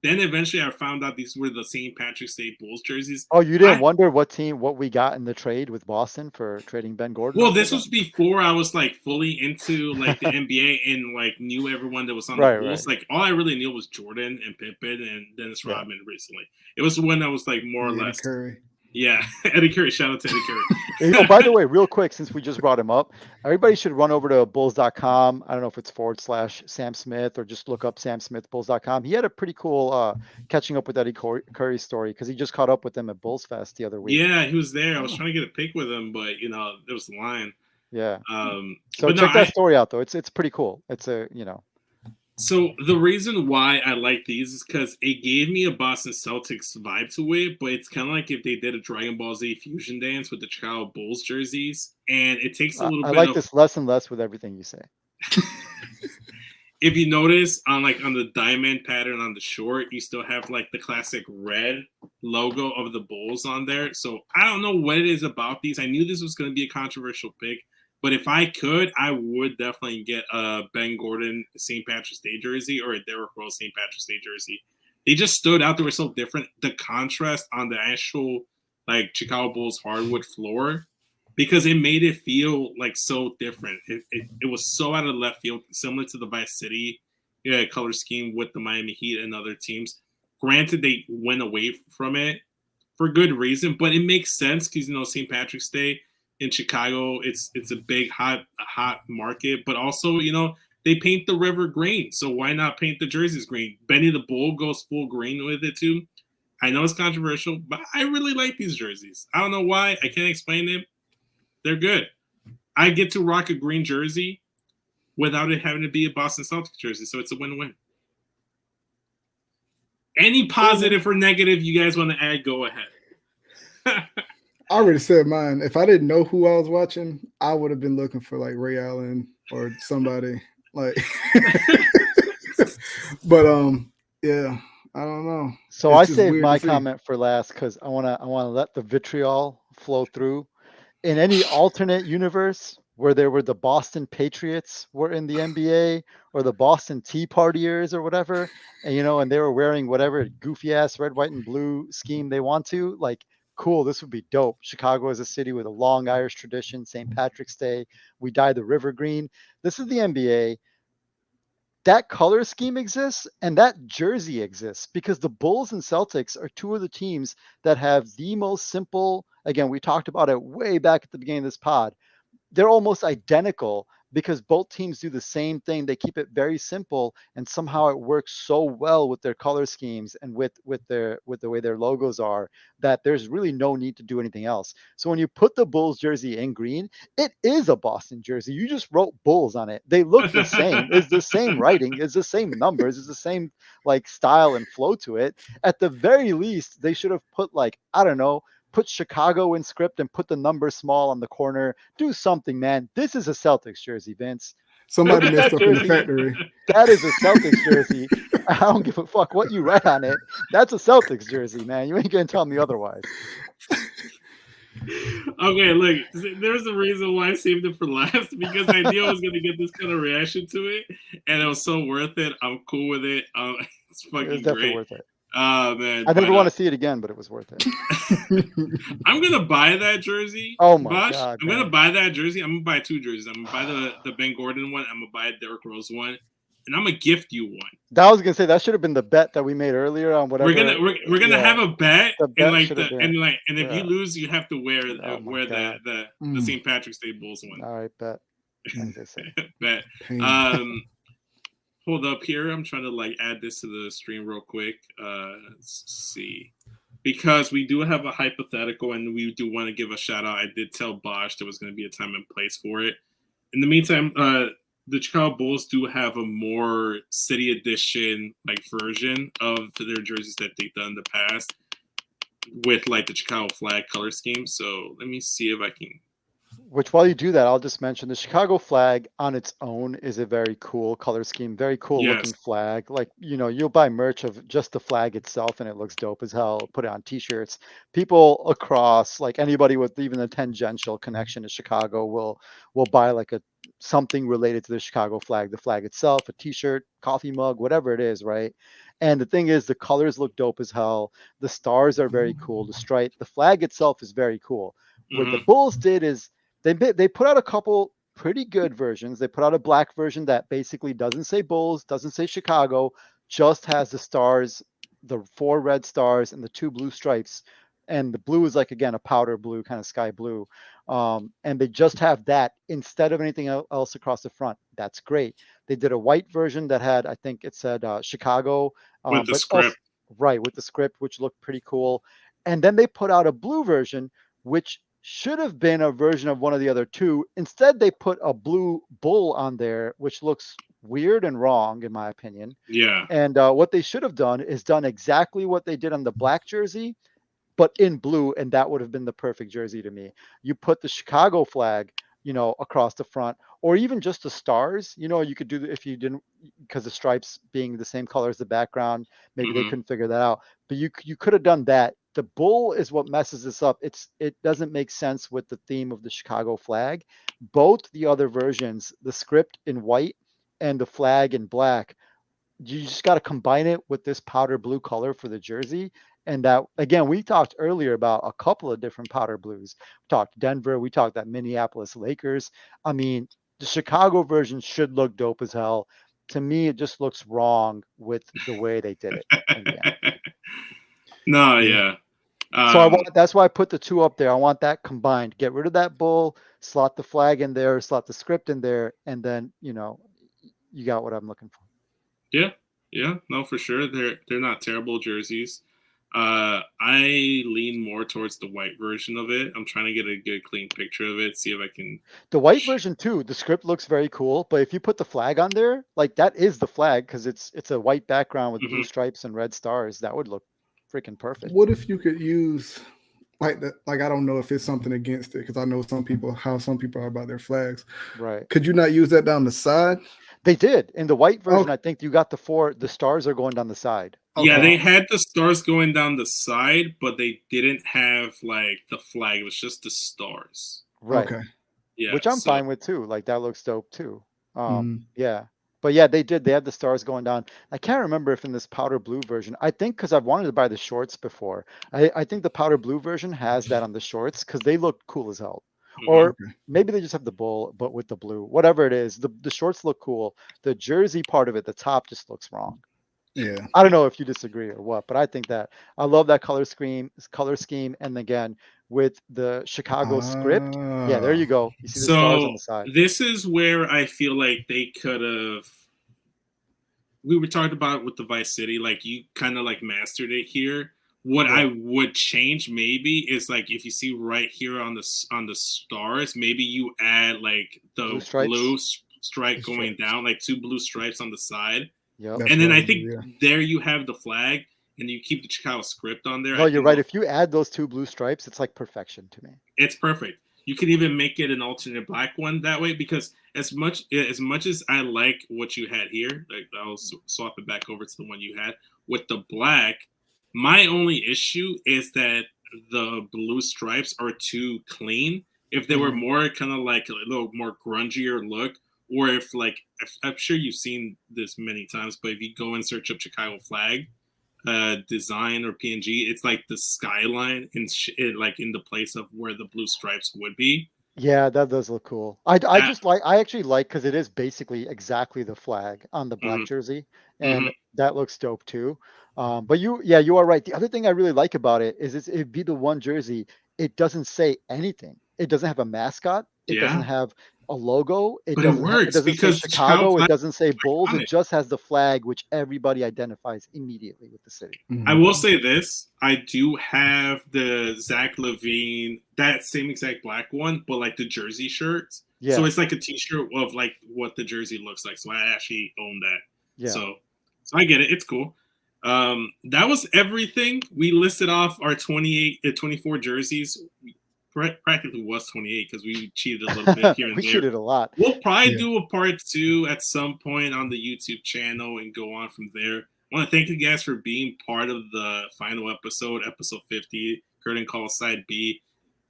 Then eventually I found out these were the St. Patrick's Day Bulls jerseys. Oh, you didn't wonder what we got in the trade with Boston for trading Ben Gordon? Well, this was before I was like fully into like the NBA and like knew everyone that was on the Bulls. Like all I really knew was Jordan and Pippen and Dennis Rodman recently. It was when I was like more or less. Curry. Yeah, Eddie Curry. Shout out to Eddie Curry. By the way, real quick, since we just brought him up, everybody should run over to bulls.com. I don't know if it's /Sam Smith or just look up Sam Smith bulls.com. He had a pretty cool catching up with Eddie Curry story because he just caught up with him at Bulls Fest the other week. Yeah, he was there. I was trying to get a pic with him, but there was a line. Yeah. So check that story out though. It's pretty cool. It's So the reason why I like these is because it gave me a Boston Celtics vibe to it, but it's kind of like if they did a Dragon Ball Z fusion dance with the Chicago Bulls jerseys, and it takes a little bit. I like this less and less with everything you say. if you notice on the diamond pattern on the short, you still have like the classic red logo of the Bulls on there. So I don't know what it is about these. I knew this was going to be a controversial pick, but if I could, I would definitely get a Ben Gordon St. Patrick's Day jersey or a Derrick Rose St. Patrick's Day jersey. They just stood out. They were so different. The contrast on the actual like Chicago Bulls hardwood floor, because it made it feel like so different. It was so out of left field, similar to the Vice City color scheme with the Miami Heat and other teams. Granted, they went away from it for good reason, but it makes sense because St. Patrick's Day in Chicago, it's a big hot market, but also they paint the river green, so why not paint the jerseys green? Benny the Bull goes full green with it too. I know it's controversial, but I really like these jerseys. I don't know why. I can't explain it. They're good. I get to rock a green jersey without it having to be a Boston Celtics jersey, so it's a win-win. Any positive or negative you guys want to add, go ahead. I already said mine. If I didn't know who I was watching, I would have been looking for like Ray Allen or somebody like. But yeah, I don't know. So I saved my comment for last because I want to let the vitriol flow through. In any alternate universe where there were the Boston Patriots were in the NBA or the Boston Tea Partiers or whatever, and they were wearing whatever goofy ass red, white, and blue scheme they want to, like, cool, this would be dope. Chicago is a city with a long Irish tradition, St. Patrick's Day. We dye the river green. This is the NBA. That color scheme exists and that jersey exists because the Bulls and Celtics are two of the teams that have the most simple, again, we talked about it way back at the beginning of this pod. They're almost identical because both teams do the same thing. They keep it very simple, and somehow it works so well with their color schemes and with the way their logos are that there's really no need to do anything else. So when you put the Bulls jersey in green, it is a Boston jersey. You just wrote Bulls on it. They look the same. It's the same writing. It's the same numbers. It's the same like style and flow to it. At the very least, they should have put like, I don't know, put Chicago in script and put the number small on the corner. Do something, man. This is a Celtics jersey, Vince. Somebody messed up in the factory. That is a Celtics jersey. I don't give a fuck what you write on it. That's a Celtics jersey, man. You ain't gonna tell me otherwise. Okay, look, there's a reason why I saved it for last because I knew I was gonna get this kind of reaction to it, and it was so worth it. I'm cool with it. It's fucking it was definitely great. Worth it. Man, I never want to see it again, but it was worth it. I'm gonna buy that jersey. Oh my Bosh. God! I'm gonna buy that jersey. I'm gonna buy two jerseys. I'm gonna buy the Ben Gordon one. I'm gonna buy a Derrick Rose one, and I'm gonna gift you one. I was gonna say that should have been the bet that we made earlier on whatever. We're gonna have a bet, and if Yeah. you lose, you have to wear the St. Patrick's Day Bulls one. All right, bet. Bet. Hold up here. I'm trying to add this to the stream real quick. Let's see. Because we do have a hypothetical and we do want to give a shout out. I did tell Bosh there was going to be a time and place for it. In the meantime, the Chicago Bulls do have a more city edition version of their jerseys that they've done in the past with the Chicago flag color scheme. So let me see if I can. Which, while you do that, I'll just mention the Chicago flag on its own is a very cool color scheme, very cool looking flag. You'll buy merch of just the flag itself and it looks dope as hell. Put it on t-shirts. People across, anybody with even a tangential connection to Chicago will buy something related to the Chicago flag, the flag itself, a t-shirt, coffee mug, whatever it is, right? And the thing is, the colors look dope as hell. The stars are very cool. The stripe, the flag itself is very cool. What the Bulls did is they put out a couple pretty good versions. They put out a black version that basically doesn't say Bulls, doesn't say Chicago, just has the stars, the 4 red stars and the 2 blue stripes. And the blue is again, a powder blue, kind of sky blue. And they just have that instead of anything else across the front. That's great. They did a white version that had, I think it said Chicago. With the script. Right, with the script, which looked pretty cool. And then they put out a blue version, which should have been a version of one of the other two. Instead, they put a blue bull on there, which looks weird and wrong, in my opinion. Yeah. And what they should have done is done exactly what they did on the black jersey, but in blue, and that would have been the perfect jersey to me. You put the Chicago flag, across the front, or even just the stars. You could do if you didn't, because the stripes being the same color as the background, maybe they couldn't figure that out. But you could have done that. The bull is what messes this up. It doesn't make sense with the theme of the Chicago flag. Both the other versions, the script in white and the flag in black, you just got to combine it with this powder blue color for the jersey. And that, again, we talked earlier about a couple of different powder blues. We talked Denver, we talked that Minneapolis Lakers. I mean, the Chicago version should look dope as hell. To me, it just looks wrong with the way they did it in the end. No, yeah. So that's why I put the two up there. I want that combined. Get rid of that bull, slot the flag in there, slot the script in there, and then you got what I'm looking for. Yeah, no, for sure. They're not terrible jerseys. I lean more towards the white version of it. I'm trying to get a good, clean picture of it. See if I can. The white version too. The script looks very cool, but if you put the flag on there, like that is the flag because it's a white background with blue stripes and red stars. That would look freaking perfect. What if you could use like that? Like I don't know if it's something against it because I know how some people are about their flags. Right. Could you not use that down the side? They did in the white version. I think you got the stars are going down the side. Yeah, they had the stars going down the side, but they didn't have like the flag. It was just the stars. Right. Okay. Yeah. Which I'm fine with too. Like that looks dope too. Mm-hmm. Yeah. But yeah, they did. They had the stars going down. I can't remember if in this powder blue version, I think because I've wanted to buy the shorts before. I think the powder blue version has that on the shorts because they look cool as hell. Or maybe they just have the bull, but with the blue. Whatever it is, the shorts look cool. The jersey part of it, the top just looks wrong. Yeah. I don't know if you disagree or what, but I think that I love that color scheme, and again with the Chicago script. Yeah, there you go. You see the stars on the side. This is where I feel like they could have. We were talking about it with the Vice City, like you kind of like mastered it here. What I would change maybe is like if you see right here on the stars, maybe you add like the blue stripe going down, like 2 blue stripes on the side. Yep. And then I think there you have the flag, and you keep the Chicago script on there. No, you're right. If you add those 2 blue stripes, it's like perfection to me. It's perfect. You can even make it an alternate black one that way because as much as I like what you had here, like I'll swap it back over to the one you had with the black. My only issue is that the blue stripes are too clean. If they were more kind of like a little more grungier look, or if I'm sure you've seen this many times, but if you go and search up Chicago flag design or PNG, it's like the skyline in the place of where the blue stripes would be. Yeah, that does look cool. I actually like because it is basically exactly the flag on the black jersey, and that looks dope too. But you are right. The other thing I really like about it is it'd be the one jersey. It doesn't say anything. It doesn't have a mascot. It doesn't have a logo. It doesn't say Chicago. It doesn't say Bulls. It just has the flag, which everybody identifies immediately with the city. I will say this. I do have the Zach LaVine, that same exact black one, but like the jersey shirts. Yeah. So it's like a t-shirt of like what the jersey looks like. So I actually own that. Yeah. So I get it. It's cool. That was everything. We listed off our 24 jerseys. Practically was 28 because we cheated a little bit here and we there. Cheated a lot. We'll probably do a part 2 at some point on the YouTube channel and go on from there. I want to thank you guys for being part of the final episode 50, Curtain Call Side B.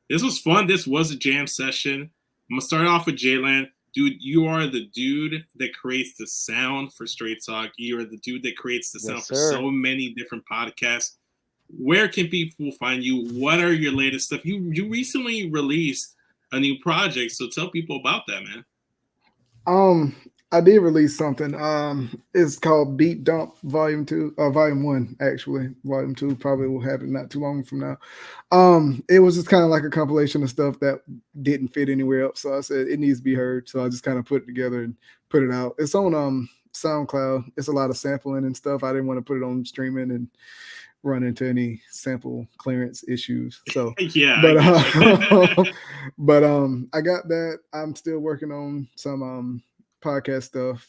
This was fun. This was a jam session. I'm going to start off with Jaylan. Dude, you are the dude that creates the sound for Str8Talk. You are the dude that creates the sound for so many different podcasts. Where can people find you? What are your latest stuff? You recently released a new project, so tell people about that, man. I did release something. It's called Beat Dump Volume 2, Volume 1, actually. Volume 2 probably will happen not too long from now. It was just kind of like a compilation of stuff that didn't fit anywhere else. So I said it needs to be heard. So I just kind of put it together and put it out. It's on SoundCloud. It's a lot of sampling and stuff. I didn't want to put it on streaming and run into any sample clearance issues. So yeah, but I got that. I'm still working on some podcast stuff.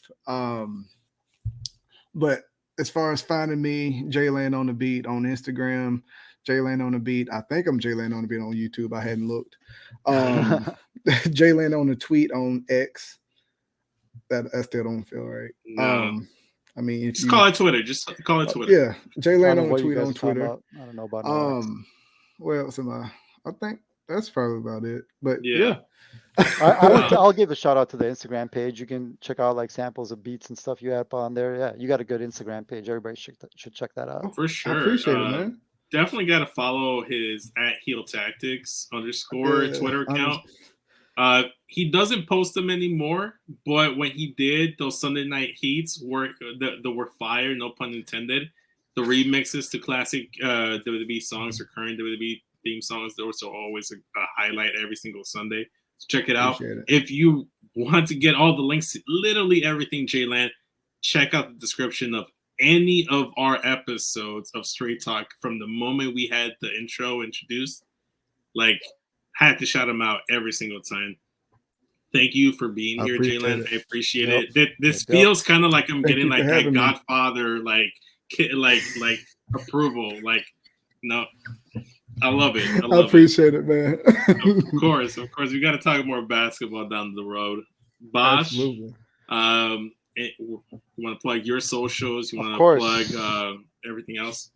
But as far as finding me, Jaylan on the Beat on Instagram, Jaylan on the Beat. I think I'm Jaylan on the Beat on YouTube. I hadn't looked. Jaylan on the Tweet on X. That still don't feel right. No. I mean, just call it Twitter. Just call it Twitter. Yeah, Jayland on tweet on Twitter. I don't know about no what else am I think that's probably about it. But yeah. I'll give a shout out to the Instagram page. You can check out like samples of beats and stuff you have on there. Yeah, you got a good Instagram page. Everybody should check that out. Oh, for sure. I appreciate it, man. Definitely got to follow his @HeelTactics _ Twitter account. He doesn't post them anymore, but when he did, those Sunday Night Heats were fire, no pun intended. The remixes to classic WWE songs or current WWE theme songs, those are always a highlight every single Sunday. So check it out. If you want to get all the links to literally everything Jayland, check out the description of any of our episodes of Straight Talk from the moment we had the intro introduced. Like, had to shout him out every single time. Thank you for being here, Jayland. I appreciate it. This feels kind of like I'm getting like that Godfather like approval. Like, no, I love it. I appreciate it, man. Of course, we got to talk more basketball down the road. Bosh, you want to plug your socials? You want to plug everything else?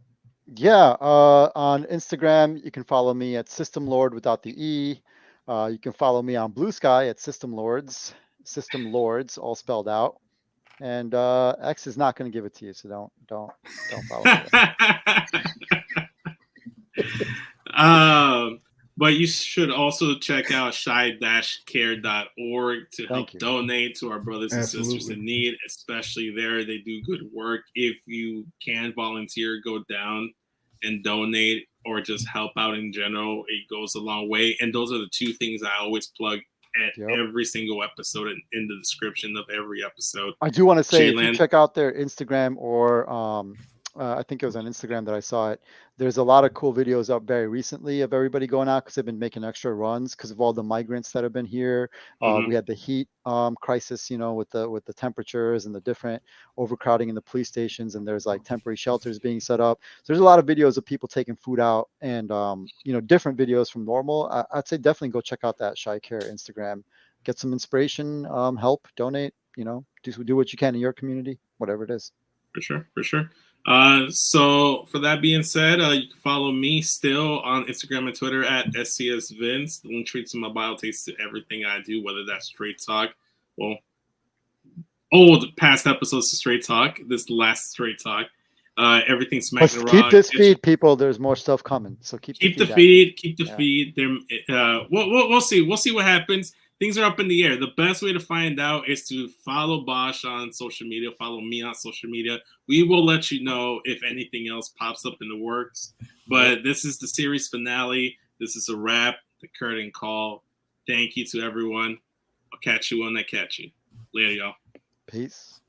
Yeah, on Instagram, you can follow me at System Lord without the E. You can follow me on Blue Sky at System Lords, all spelled out. And X is not going to give it to you, so don't follow me. But you should also check out shy-care.org to help donate to our brothers and sisters in need, especially there. They do good work. If you can volunteer, go down and donate or just help out in general. It goes a long way. And those are the two things I always plug at every single episode and in the description of every episode. I do want to say, if you check out their Instagram or I think it was on Instagram that I saw it. There's a lot of cool videos up very recently of everybody going out because they've been making extra runs because of all the migrants that have been here. We had the heat crisis, with the temperatures and the different overcrowding in the police stations, and there's like temporary shelters being set up. So there's a lot of videos of people taking food out and different videos from normal. I'd say definitely go check out that Shy Care Instagram, get some inspiration, help, donate, do what you can in your community, whatever it is. For sure. So for that being said, you can follow me still on Instagram and Twitter at SCSVince. The link tree to my bio takes to everything I do, whether that's Straight Talk, well, old past episodes of Straight Talk, this last Straight Talk, everything Smack and Raw. Keep this feed, people. There's more stuff coming, so keep the feed. Keep the feed. We'll see. We'll see what happens. Things are up in the air. The best way to find out is to follow Bosh on social media, follow me on social media. We will let you know if anything else pops up in the works. But this is the series finale. This is a wrap, the curtain call. Thank you to everyone. I'll catch you when I catch you. Later, y'all. Peace.